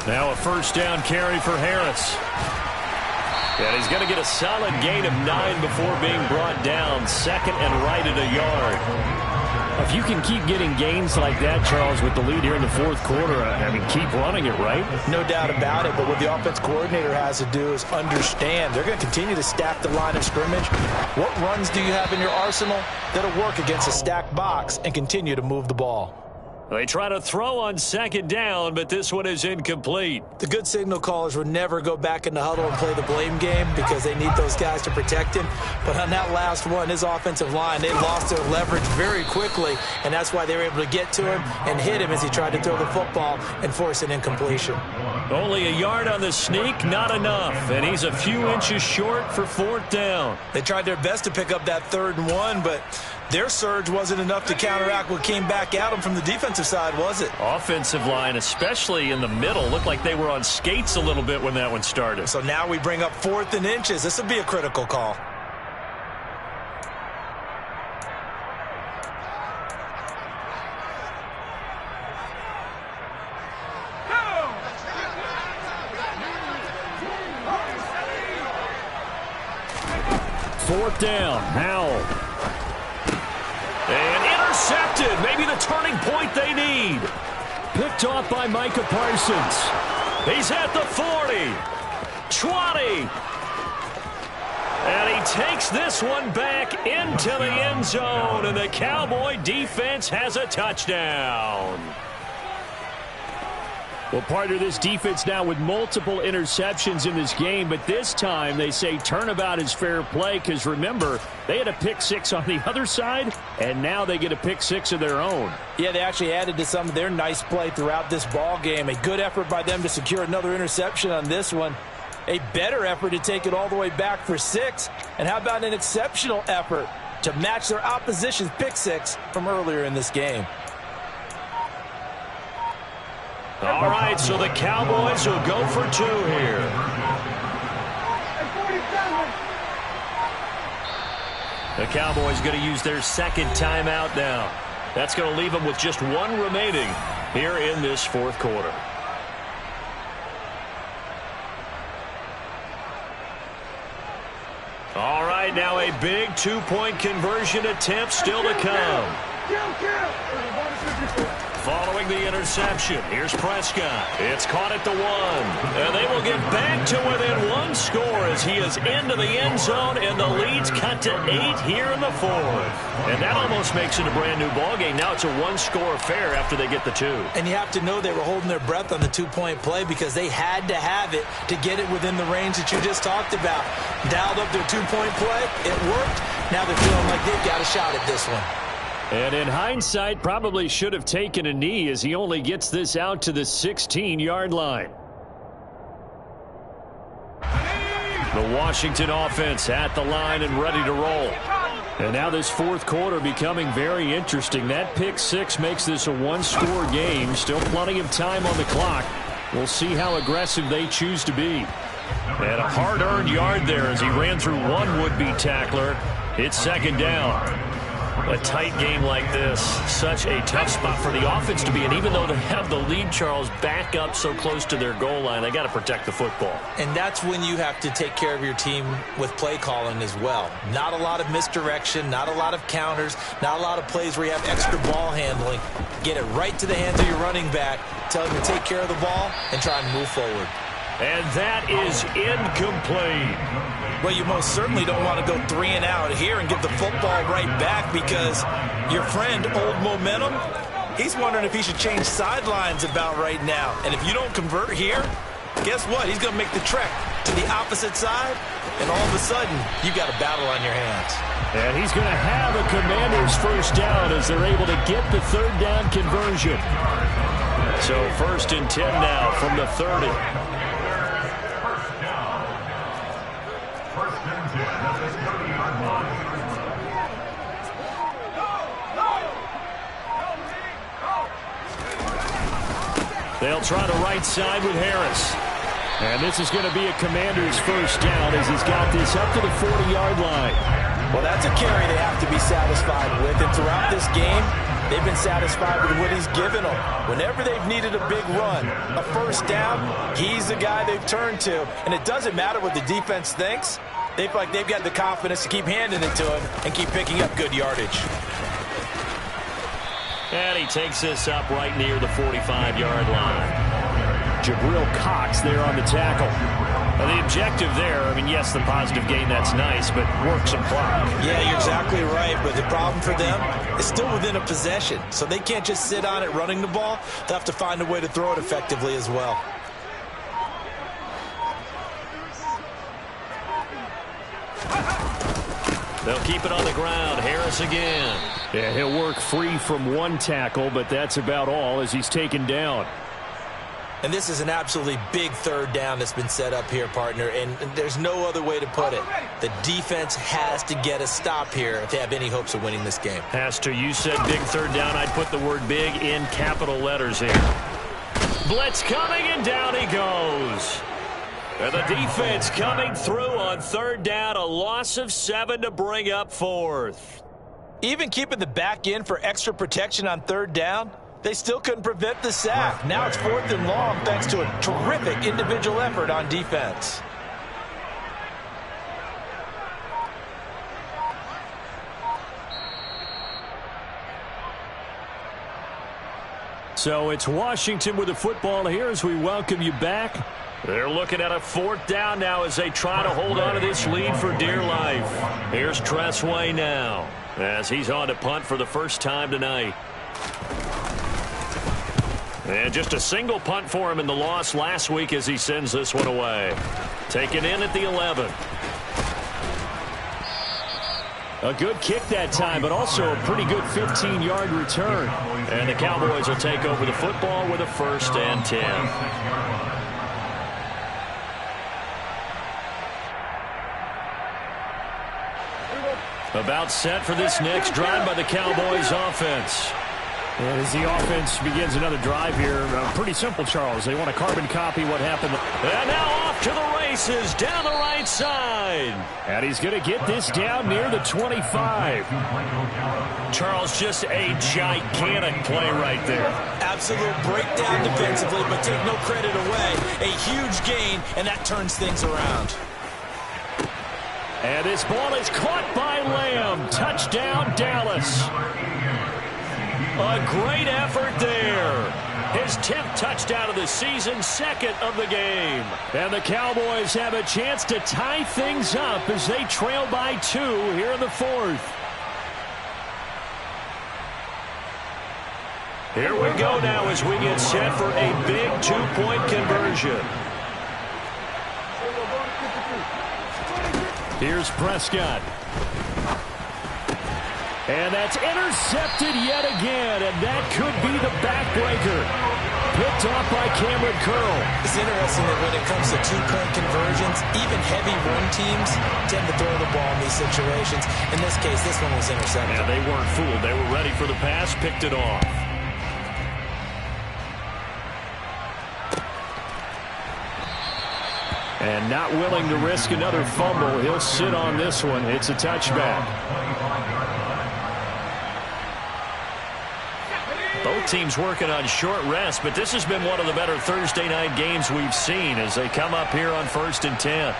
Now a first down carry for Harris. And he's going to get a solid gain of 9 before being brought down. 2nd and right at a yard. If you can keep getting gains like that, Charles, with the lead here in the 4th quarter, I mean, keep running it, right? No doubt about it, but what the offense coordinator has to do is understand they're going to continue to stack the line of scrimmage. What runs do you have in your arsenal that'll work against a stacked box and continue to move the ball? They try to throw on 2nd down, but this one is incomplete. The good signal callers would never go back in the huddle and play the blame game because they need those guys to protect him. But on that last one, his offensive line, they lost their leverage very quickly, and that's why they were able to get to him and hit him as he tried to throw the football and force an incompletion. Only a yard on the sneak, not enough, and he's a few inches short for 4th down. They tried their best to pick up that 3rd and 1, but their surge wasn't enough to counteract what came back at them from the defensive side, was it? Offensive line, especially in the middle, looked like they were on skates a little bit when that one started. So now we bring up 4th and inches. This will be a critical call. Fourth down, Howell. And intercepted, maybe the turning point they need. Picked off by Micah Parsons. He's at the 40, 20. And he takes this one back into the end zone, and the Cowboy defense has a touchdown. Well, partner, this defense now with multiple interceptions in this game, but this time they say turnabout is fair play because, remember, they had a pick 6 on the other side, and now they get a pick 6 of their own. Yeah, they actually added to some of their nice play throughout this ball game. A good effort by them to secure another interception on this one. A better effort to take it all the way back for 6. And how about an exceptional effort to match their opposition's pick 6 from earlier in this game? All right, so the Cowboys will go for 2 here. The Cowboys going to use their 2nd timeout now. That's going to leave them with just 1 remaining here in this 4th quarter. All right, now a big 2-point conversion attempt still to come. Following the interception, here's Prescott. It's caught at the 1. And they will get back to within 1 score as he is into the end zone, and the lead's cut to 8 here in the 4th. And that almost makes it a brand-new ballgame. Now it's a 1-score affair after they get the 2. And you have to know they were holding their breath on the 2-point play because they had to have it to get it within the range that you just talked about. Dialed up their 2-point play. It worked. Now they're feeling like they've got a shot at this one. And in hindsight, probably should have taken a knee as he only gets this out to the 16-yard line. The Washington offense at the line and ready to roll. And now this 4th quarter becoming very interesting. That pick 6 makes this a 1-score game. Still plenty of time on the clock. We'll see how aggressive they choose to be. And a hard-earned yard there as he ran through one would-be tackler. It's 2nd down. A tight game like this, such a tough spot for the offense to be in. Even though they have the lead, Charles, back up so close to their goal line, they got to protect the football. And that's when you have to take care of your team with play calling as well. Not a lot of misdirection, not a lot of counters, not a lot of plays where you have extra ball handling. Get it right to the hands of your running back, tell him to take care of the ball, and try and move forward. And that is incomplete. Well, you most certainly don't want to go 3 and out here and give the football right back because your friend, Old Momentum, he's wondering if he should change sidelines about right now. And if you don't convert here, guess what? He's going to make the trek to the opposite side, and all of a sudden, you got a battle on your hands. And he's going to have a Commanders first down as they're able to get the third down conversion. So 1st and 10 now from the 30. They'll try the right side with Harris. And this is going to be a Commander's first down as he's got this up to the 40-yard line. Well, that's a carry they have to be satisfied with. And throughout this game, they've been satisfied with what he's given them. Whenever they've needed a big run, a first down, he's the guy they've turned to. And it doesn't matter what the defense thinks. They feel like they've got the confidence to keep handing it to him and keep picking up good yardage. And he takes this up right near the 45-yard line. Jabril Cox there on the tackle. Well, the objective there, I mean, yes, the positive gain, that's nice, but work some clock. Yeah, you're exactly right, but the problem for them is still within a possession, so they can't just sit on it running the ball. They'll have to find a way to throw it effectively as well. They'll keep it on the ground. Harris again. Yeah, he'll work free from one tackle, but that's about all as he's taken down. And this is an absolutely big third down that's been set up here, partner, and there's no other way to put it. The defense has to get a stop here if they have any hopes of winning this game. Pastor, you said big third down. I'd put the word big in capital letters here. Blitz coming, and down he goes. And the defense coming through on third down, a loss of 7 to bring up 4th. Even keeping the back in for extra protection on third down, they still couldn't prevent the sack. Now it's 4th and long thanks to a terrific individual effort on defense. So it's Washington with the football here as we welcome you back. They're looking at a 4th down now as they try to hold on to this lead for dear life. Here's Tressway now as he's on to punt for the first time tonight. And just a single punt for him in the loss last week as he sends this one away. Taken in at the 11. A good kick that time, but also a pretty good 15-yard return. And the Cowboys will take over the football with a 1st and 10. About set for this next drive by the Cowboys offense. And as the offense begins another drive here, pretty simple, Charles. They want to carbon copy what happened. And now off to the races down the right side. And he's going to get this down near the 25. Charles, just a gigantic play right there. Absolute breakdown defensively, but take no credit away. A huge gain, and that turns things around. And this ball is caught by Lamb. Touchdown, Dallas. A great effort there. His 10th touchdown of the season, 2nd of the game. And the Cowboys have a chance to tie things up as they trail by 2 here in the 4th. Here we go now as we get set for a big 2-point conversion. Here's Prescott. And that's intercepted yet again, and that could be the backbreaker. Picked off by Cameron Curl. It's interesting that when it comes to 2-point conversions, even heavy run teams tend to throw the ball in these situations. In this case, this one was intercepted. Yeah, they weren't fooled. They were ready for the pass, picked it off. And not willing to risk another fumble, he'll sit on this one. It's a touchback. Both teams working on short rest, but this has been one of the better Thursday night games we've seen as they come up here on 1st and 10.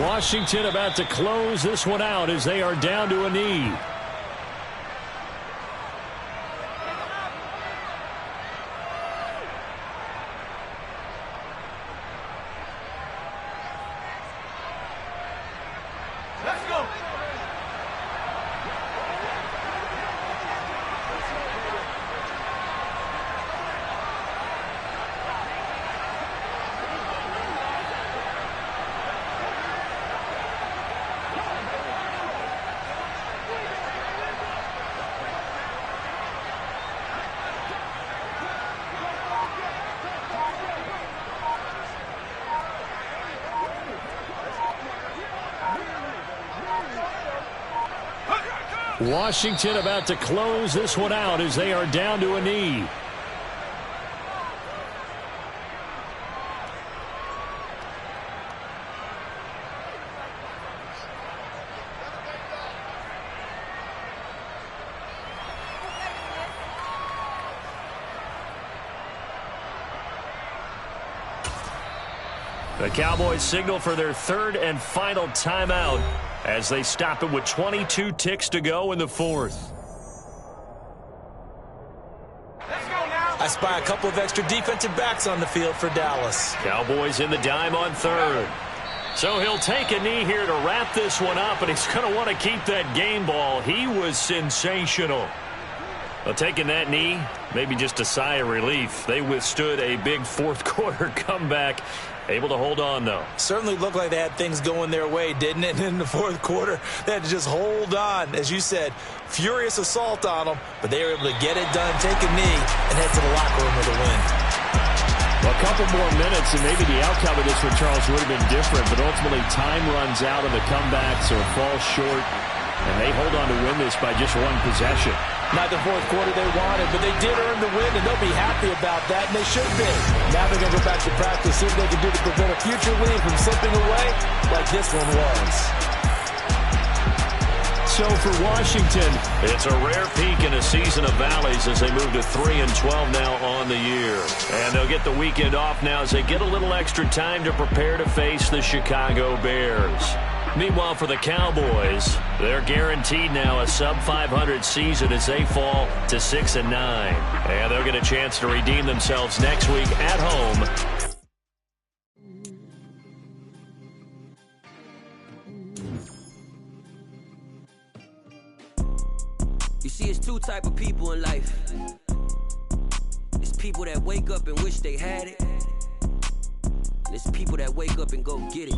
Washington about to close this one out as they are down to a knee. Washington about to close this one out as they are down to a knee. The Cowboys signal for their third and final timeout as they stop it with 22 ticks to go in the fourth. I spy a couple of extra defensive backs on the field for Dallas. Cowboys in the dime on third. So he'll take a knee here to wrap this one up, and he's going to want to keep that game ball. He was sensational. Well, taking that knee, maybe just a sigh of relief. They withstood a big fourth quarter comeback. Able to hold on, though. Certainly looked like they had things going their way, didn't it? In the fourth quarter, they had to just hold on. As you said, furious assault on them, but they were able to get it done, take a knee, and head to the locker room with a win. Well, a couple more minutes, and maybe the outcome of this one, Charles, would have been different, but ultimately time runs out on the comeback, so it falls short, and they hold on to win this by just one possession. Not the fourth quarter they wanted, but they did earn the win, and they'll be happy about that, and they should be. Now they're going to go back to practice, see what they can do to prevent a future lead from slipping away like this one was. So for Washington, it's a rare peak in a season of valleys as they move to 3-12 now on the year. And they'll get the weekend off now as they get a little extra time to prepare to face the Chicago Bears. Meanwhile, for the Cowboys, they're guaranteed now a sub-500 season as they fall to 6-9. And they'll get a chance to redeem themselves next week at home. You see, it's two type of people in life. It's people that wake up and wish they had it. And it's people that wake up and go get it.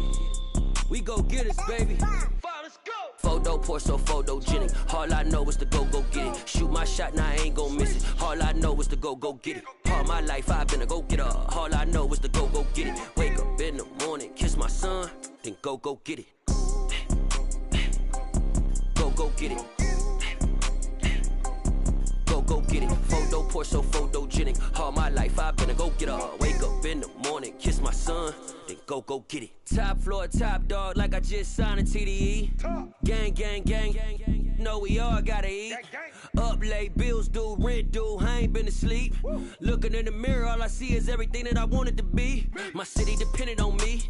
We go get it, baby. Let's go. Photo pour so photogenic. All I know is to go get it. Shoot my shot, now I ain't gon' miss it. All I know is to go get it. All my life I've been a go-getter. All I know is to go get it. Wake up in the morning, kiss my son, then go get it. Go get it. Go get it. Photo pour so photogenic. All my life I've been a go-getter. Wake up in the morning, kiss my son, then go get it. Top floor, top dog, like I just signed a TDE. Gang, gang, gang, gang. Know we all gotta eat. Up late, bills due, rent due, I ain't been asleep. Looking in the mirror, all I see is everything that I wanted to be. My city depended on me,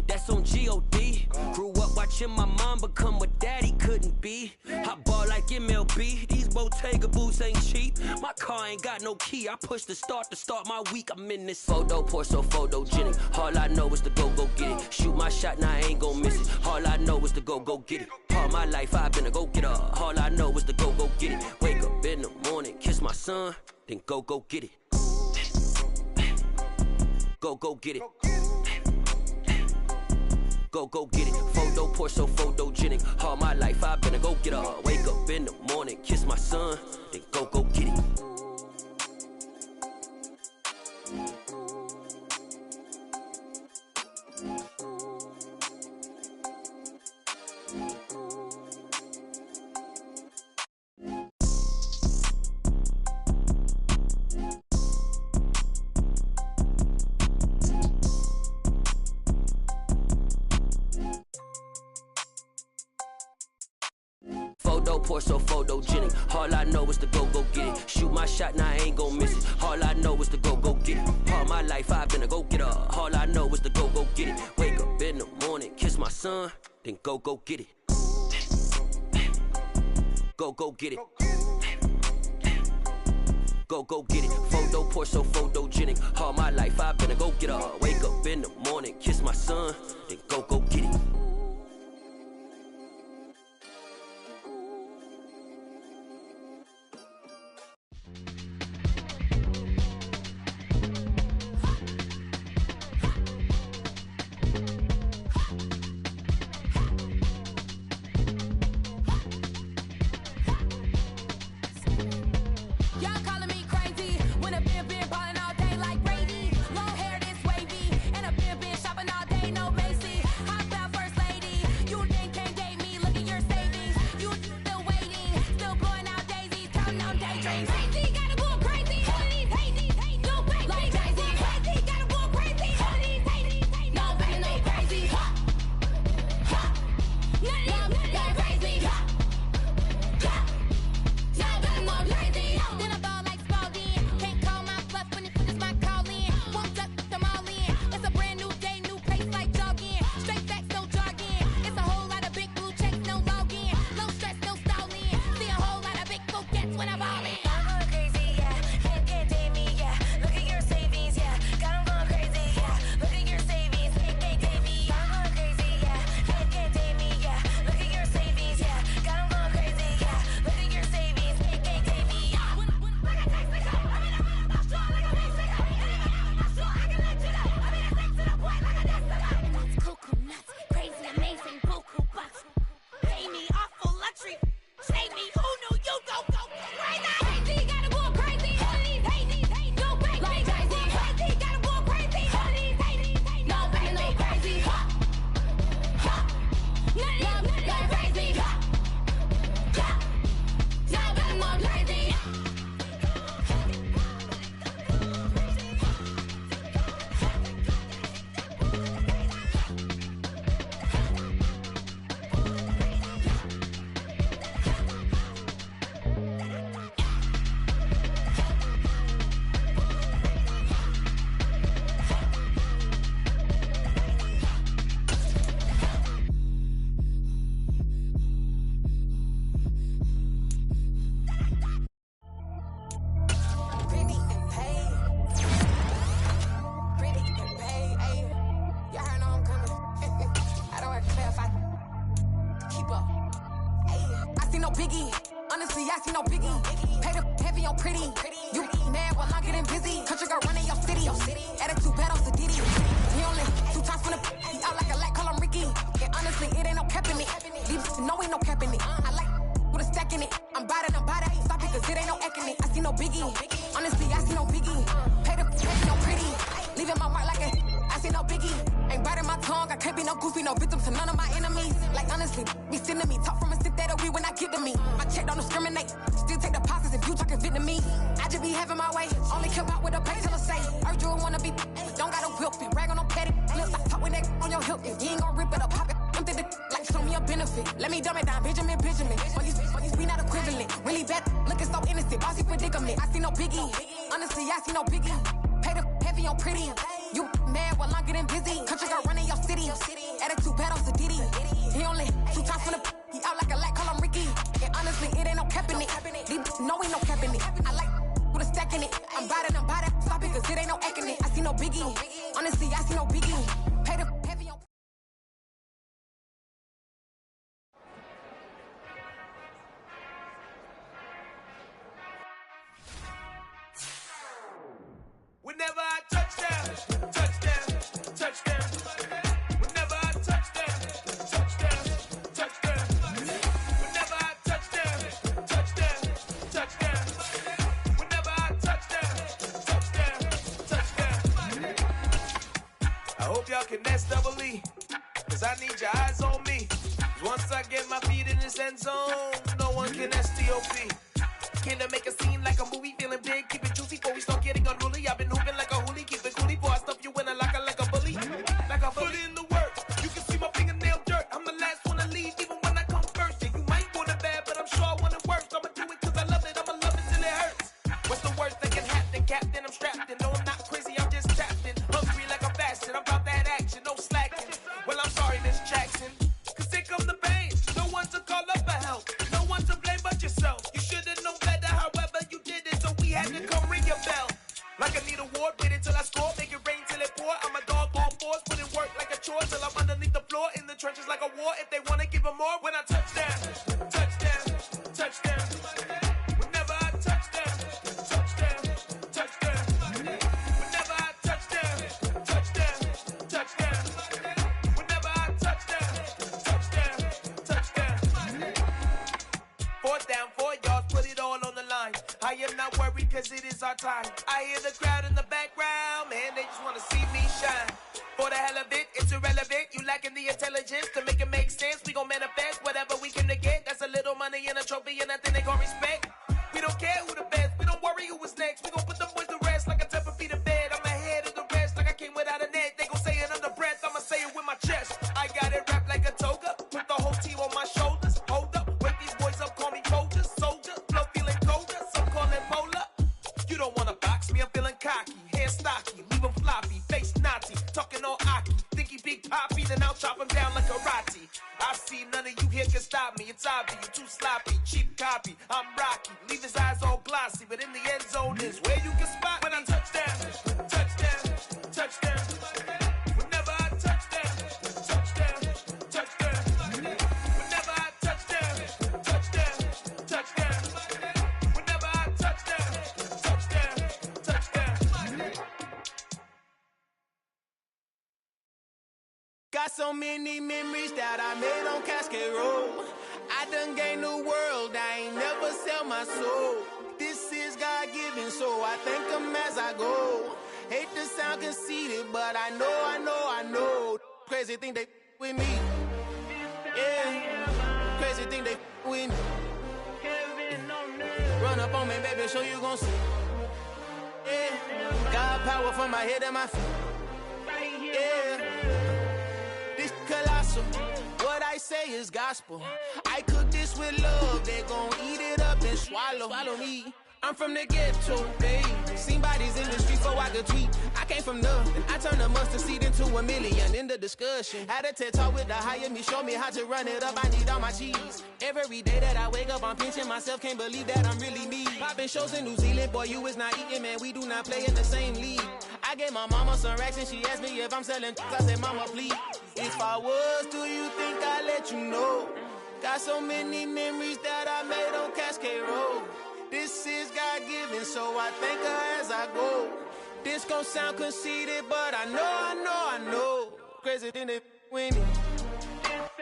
that's on G.O.D. Grew up watching my mom become what daddy couldn't be. I ball like MLB, these Bottega boots ain't cheap. My car ain't got no key, I push the start to start my week. I'm in this photo pour so photogenic. All I know is to go get it. Shoot my shot, now I ain't gon' miss it. All I know is to go get it. All my life I've been a go-getter. All I know is to go get it. Wake up in the morning, kiss my son, then go get it. Go get it. Go get it. Photo pour so photogenic. All my life I've been a go-getter. Wake up in the morning, kiss my son, then go get it. Photo pour so photogenic. All I know is to go get it. Shoot my shot, now I ain't gon' miss it. All I know is to go get it. All my life I've been a go-getter. All I know is to go get it. Wake up in the morning, kiss my son, then go get it. Go get it. Go get it. Photo pour so photogenic. All my life I've been a go-getter. Wake up in the morning, kiss my son, then go get it. Shopping all day, no Macy. I no biggie. Honestly, I see no biggie. Pay the heavy on pretty. You mad while I'm getting busy. Country girl running your city. Attitude bad on Sadiddy. He only 2 times from the he out like a light, call him Ricky. And honestly, it ain't no cap in it. No, ain't no cap in it. I like with a stack in it. I'm about it. Stop it, cause it ain't no eck in it. I see no biggie. Honestly, I see no biggie. Pay the heavy on pretty. Leaving my mark like a I see no biggie. Ain't biting my tongue. I can't be no goofy, no victim to none of my enemies. Like honestly, be sending me talk from a sip that a weed when I get to me. My check don't discriminate. Still take deposits if you talking Vietnamese. I just be having my way. Only kill out with a pay till I say. Urge you wanna be, don't gotta whip it. Rag on no petty. Flip like talk with that on your hip. If you ain't gon' rip it up, pop it. Empty the like show me a benefit. Let me dumb it down, Benjamin. We not equivalent. Really bad, looking so innocent. Bossy predicament. I see no biggie. Honestly, I see no biggie. Pay the heavy on pretty. You mad while I'm getting busy. Country girl running your city. Attitude bad on Sadiddy. He only 2 times from the he out like a light, call him Ricky. And honestly, it ain't no cap in it. No, ain't no cap in it. I like with a stack in it. I'm about it. Stop it, cause it ain't no eck in it. I see no biggie. Honestly, I see no biggie. Pay the heavy on. Whenever I touchdown. Whenever I touchdown. Whenever I touchdown. Whenever I touchdown. I hope y'all can nest double E, cause I need your eyes on me. Once I get my feet in this end zone, no one can STOP. Came to make a scene like a movie, feeling big, keep it juicy before we start getting unruly. I've been hooping like a hoolie, keep it coolie before I stuff you in a locker like a bully. Like a bully in the work, you can see my fingernail dirt. I'm the last one to leave, even when I come first. Yeah, you might want it bad, but I'm sure I want it worse. I'ma do it cause I love it, I'ma love it till it hurts. What's the worst that can happen? Captain, I'm strapped in. No, I'm not crazy, I'm just tapped in. Hungry like I'm fasting, I'm about that action, no slacking. Well, I'm sorry, Miss Jackson, cause here come the pain. No one to call up for help, no one to blame but yourself. You should've known better, however you did it, so we had to come ring your bell. Like I need a ward, wait until I score, make it rain till it pour. I'm a dog on fours, put in work like a chore till I'm underneath the floor, in the trenches like a war. If they wanna give them more, when I touchdown. Whenever I touchdown. Whenever I touchdown. Whenever I touchdown. 4th down, 4 yards, put it all on the line. I am not worried cause it is our time. I hear the crowd in the background, man, they just wanna see me shine. For the hell of it, it's irrelevant. You lacking the intelligence to make it make sense. We gon' manifest whatever we came to get. That's a little money and a trophy and nothing they gon' respect. We don't care who the best, we don't worry who was next. We gon' put them boys to rest like a Tempur-Pedic to bed. I'm ahead of the rest like I came without a net. They gon' say it under breath, I'ma say it with my chest. I got it wrapped like a toga, put the whole team on my shoulders. Hold up, wake these boys up, call me Folger, soldier. Flow feeling colder, some call it polar. You don't wanna box me, I'm feeling cocky. Hair stocky, leave him floppy, face naughty. Talking all aki, think he big poppy, then I'll chop him down like karate. I see none of you here can stop me. It's obvious, you too sloppy, cheap copy. I'm Rocky, leave his eyes all glossy, but in the end zone is where you can spot when I touchdown. Whenever I touchdown. Whenever I touchdown. Whenever I touchdown. Got so many memories that I made on Cascade Road. I done gained the world, I ain't never sell my soul. This is God-given, so I thank him as I go. Hate to sound conceited, but I know. Crazy thing they with me. Yeah, crazy thing they with me. Run up on me, baby, show you gon' see. Yeah, God power from my head and my feet. Yeah, this colossal. What I say is gospel. I cook this with love. They gon' eat it up and swallow me. I'm from the ghetto, baby. Seen bodies in the streets so I could tweet. I came from nothing. I turned a mustard seed into a million in the discussion. Had a TED talk with the higher me, show me how to run it up. I need all my cheese. Every day that I wake up, I'm pinching myself. Can't believe that I'm really me. Popping shows in New Zealand, boy, you is not eating, man. We do not play in the same league. I gave my mama some racks and she asked me if I'm selling. I said, mama, please. If I was, do you think I'd let you know? Got so many memories that I made on Cascade Road. This is God-given, so I thank her as I go. This gon' sound conceited, but I know. Crazy thing they with me.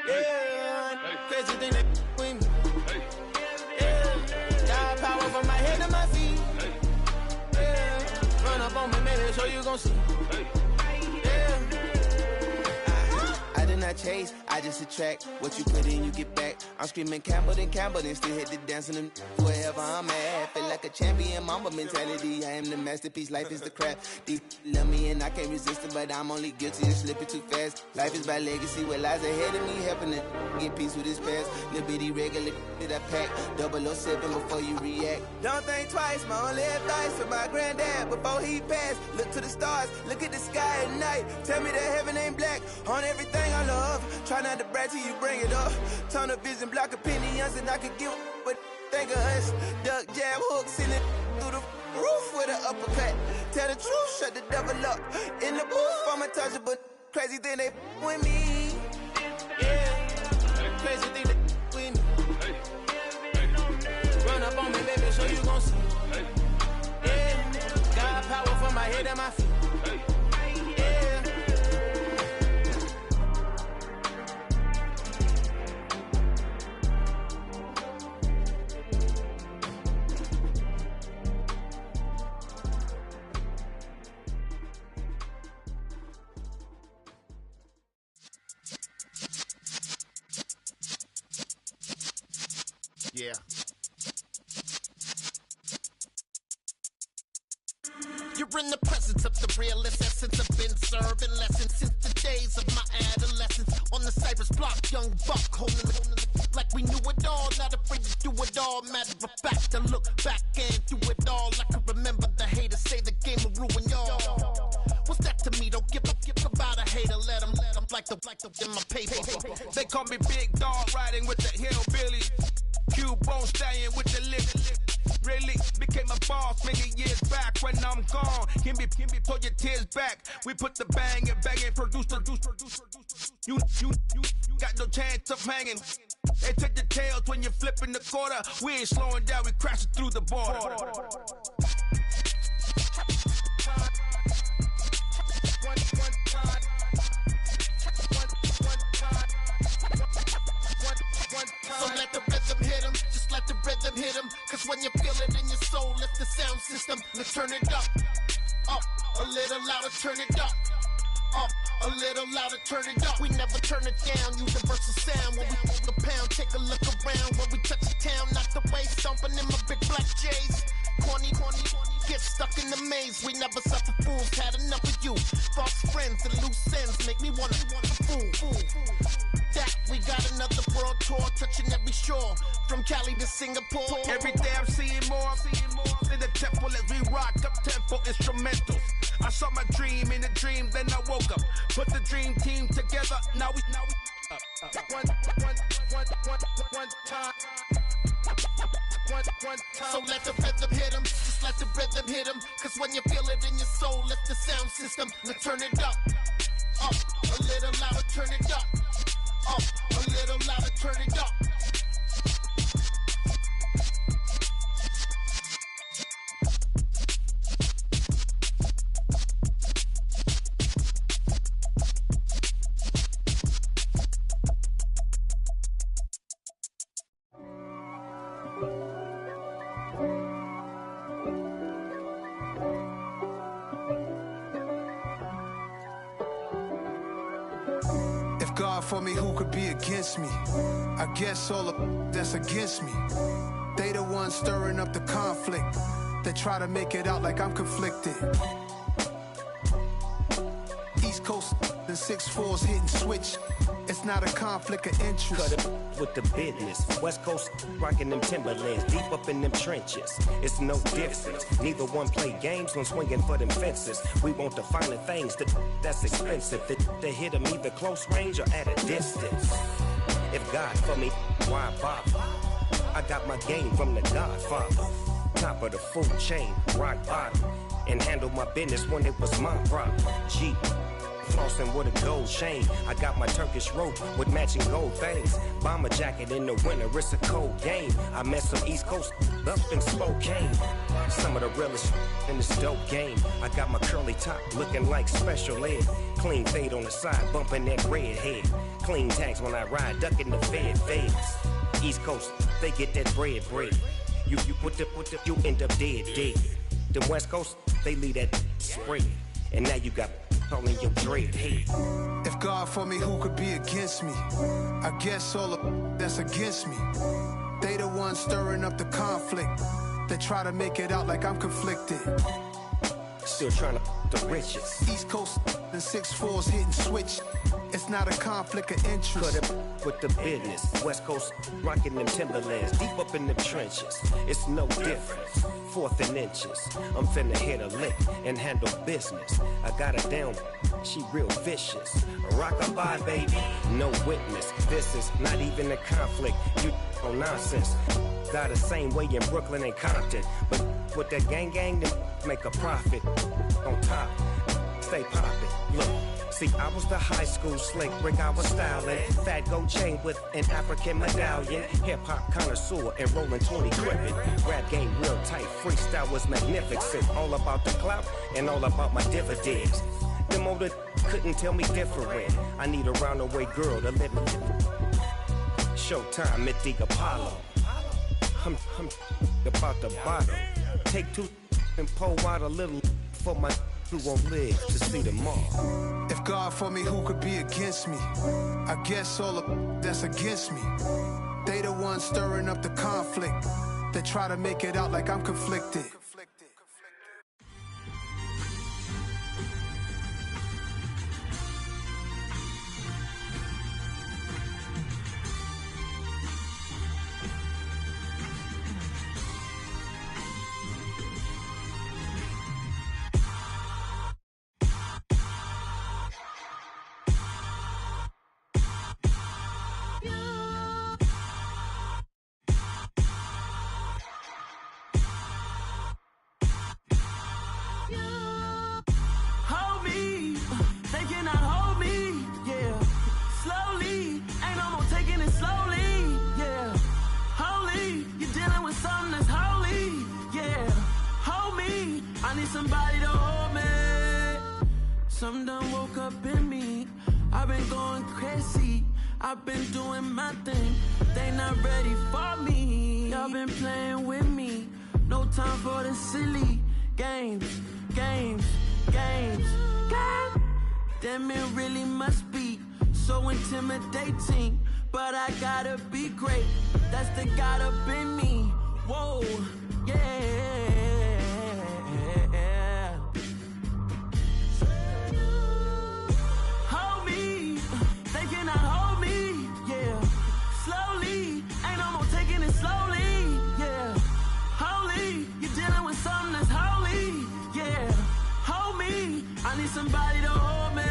Yeah, crazy thing they with me. Yeah, got power from my head to my feet. Yeah, run up on me, maybe, so you gon' see. I did not chase, I just attract. What you put in, you get back. I'm screaming Campbell, then still hit the dance and wherever I'm at. Feel like a champion, mamba mentality. I am the masterpiece, life is the crap. Deep love me and I can't resist it, but I'm only guilty of slipping too fast. Life is by legacy, what lies ahead of me, helping to get peace with his past. Little bitty regular that I pack, 007 before you react. Don't think twice, my only advice for my granddad before he passed. Look to the stars, look at the sky at night. Tell me that heaven ain't black on everything I love. Try not to brag till you bring it up. Tunnel vision, block opinions, and I could give but think of us. Duck jab hooks in it through the roof with an uppercut. Tell the truth, shut the devil up. In the booth, I'm untouchable. Crazy thing they with me. Yeah, crazy thing they with me. Run up on me, baby, so you gon' see. Yeah, got power from my head and my feet. Yeah. You're in the presence of the realest essence. I've been serving lessons since the days of my adolescence. On the Cypress block, young buck holding the like we knew it all. Not afraid to do it all. Matter of fact, to look back and do it all. I can remember the haters say the game will ruin y'all. What's that to me? Don't give about a hater. Let them like the in my paper. They call me Big Dog, riding with the hillbillies. Cubone stallion with the lip. Really became a boss many years back. When I'm gone, can be pull your tears back. We put the bang and produce. You got no chance of hanging. They take the tails when you're flipping the quarter. We ain't slowing down, we crashing through the border. So let the rhythm hit him, just let the rhythm hit him. Cause when you feel it in your soul, lift the sound system. Let's turn it up, a little louder, turn it up, a little louder, turn it up. We never turn it down, universal sound. When we hold the pound, take a look around. When we touch the town, not the way, stomping in my big black J's. Corny, get stuck in the maze. We never suffer fools, had enough of you. False friends and loose ends make me wanna fool. That we got another world tour, touching every shore, from Cali to Singapore. Every day I'm seeing more in the temple as we rock up tempo instrumentals. I saw my dream in a dream, then I woke up. Put the dream team together, now we one time. So let the rhythm hit him, just let the rhythm hit him. Cause when you feel it in your soul, lift the sound system. Let's turn it up, a little louder, turn it up, a little louder, turn it up. For me, who could be against me? I guess all of that's against me. They the ones stirring up the conflict. They try to make it out like I'm conflicted. East Coast and 6'4's hitting switch. It's not a conflict of interest. Cut it with the business. West Coast rocking them Timberlands, deep up in them trenches. It's no difference. Neither one play games when swinging for them fences. We want the finer things that's expensive. That hit them either close range or at a distance. If God for me, why bother? I got my game from the Godfather. Top of the food chain, rock bottom. And handle my business when it was my problem. G. flossing with a gold chain. I got my Turkish rope with matching gold things. Bomber jacket in the winter, it's a cold game. I met some East Coast up in Spokane. Some of the realest in this dope game. I got my curly top looking like special ed. Clean fade on the side, bumping that red head. Clean tags when I ride, ducking the feds. East Coast, they get that bread. You you end up dead. The West Coast, they leave that spread. And now you got all in your dread head. If God for me, who could be against me? I guess all the that's against me. They the ones stirring up the conflict. They try to make it out like I'm conflicted. Still trying to the riches. East Coast and 6'4s hitting switch. It's not a conflict of interest. Cut up with the business. West Coast rocking them Timberlands. Deep up in the trenches. It's no difference. 4th and inches. I'm finna hit a lick and handle business. I got her down. She real vicious. Rock-a-bye, baby. No witness. This is not even a conflict. You on nonsense. Got the same way in Brooklyn and Compton. But with that gang, then make a profit. On top, stay poppin'. Look, see, I was the high school slick Rick, I was styling. Fat gold chain with an African medallion. Hip-hop connoisseur and rolling 20 crippin'. Rap game real tight, freestyle was magnificent. All about the clout and all about my dividends. Them older couldn't tell me different. I need a roundaway girl to live in. Showtime at the Apollo. I'm about the bottle. Take 2 and pour out a little for my who won't live to see them all. If God for me, who could be against me? I guess all the that's against me. They the ones stirring up the conflict. They try to make it out like I'm conflicted. Somebody to hold me. Some done woke up in me. I've been going crazy. I've been doing my thing. They not ready for me. Y'all been playing with me. No time for the silly games. Damn, it really must be so intimidating. But I gotta be great. That's the God up in me. Whoa, yeah. Somebody to hold me.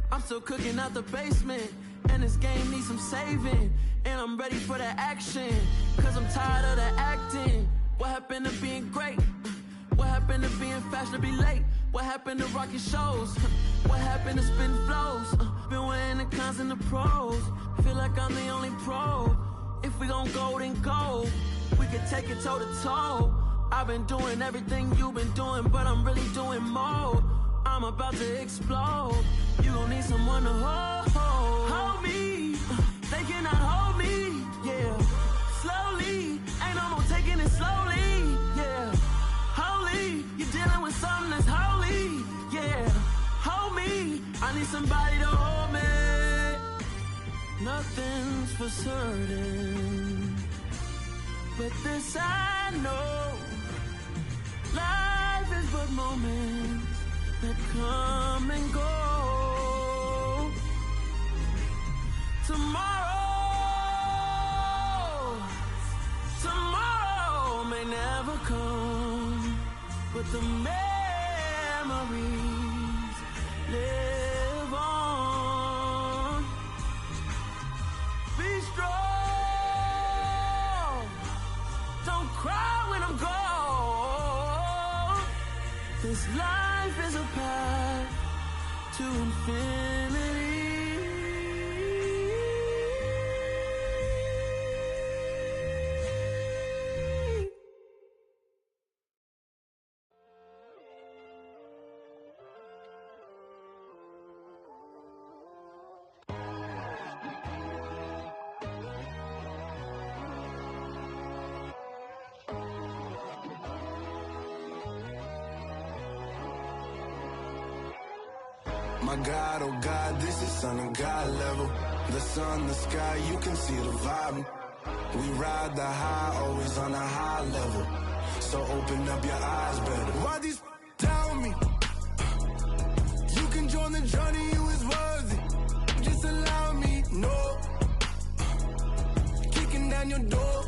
I'm still cooking out the basement, and this game needs some saving. And I'm ready for the action, cause I'm tired of the acting. What happened to being great? What happened to being fashionably late? What happened to rocking shows? What happened to spin flows? Been wearing the cons and the pros. Feel like I'm the only pro. If we gon' go, then go. We could take it toe to toe. I've been doing everything you've been doing, but I'm really doing more. I'm about to explode. You gon' need someone to hold me. They cannot hold me, yeah. Slowly, ain't no more taking it slowly, yeah. Holy, you're dealing with something that's holy, yeah. Hold me, I need somebody to hold me. Nothing's for certain, but this I know. Life is but moments that come and go. Tomorrow may never come, but the memories live on. Be strong, don't cry when I'm gone. This life is a path to infinity. My God, oh God, this is Son of God level. The sun, the sky, you can see the vibe. We ride the high, always on a high level. So open up your eyes better. Why these down me? You can join the journey, you is worthy. Just allow me, no. Kicking down your door.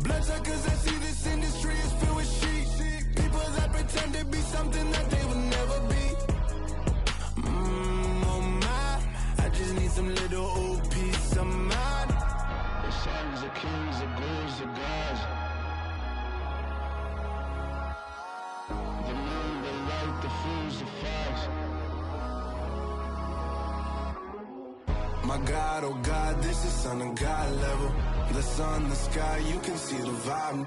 Bloodsuckers, I see this industry is filled with sheep. People that pretend to be something that they will never be. Oh my, I just need some little old peace of mind. The sons of kings, the bulls, the gods. The moon, the light, the fools, the fox. My God, oh God, this is Son of God level. The sun, the sky, you can see the vibe.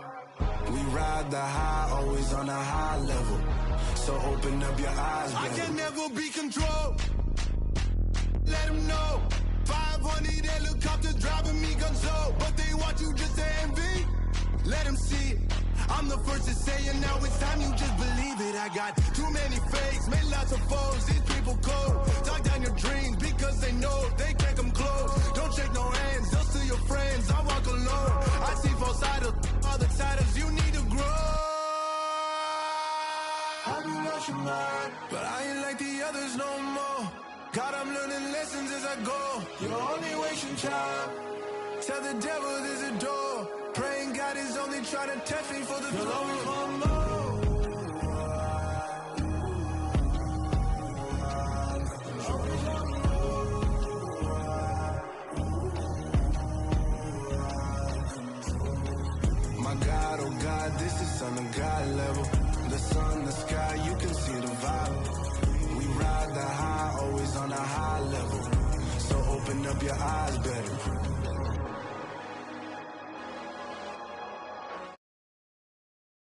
We ride the high, always on a high level. So open up your eyes, baby. I can never be controlled. Let them know. 500 helicopters driving me gonzo. But they want you just to envy. Let them see it. I'm the first to say it, now it's time you just believe it. I got too many fakes, made lots of foes. These people cold. Talk down your dreams because they know they can't come close. Don't shake no hands, they'll steal your friends. I walk alone. I see false idols, other titles. You need to grow. Have you lost your mind? But I ain't like the others no more. God, I'm learning lessons as I go. You're only wasting time. Tell the devil there's a door. Praying God is only trying to test me for the glory of more. My God, oh God, this is Son of God level. The sun, the sky, you can see the vibe. We ride the high, always on a high level. So open up your eyes better.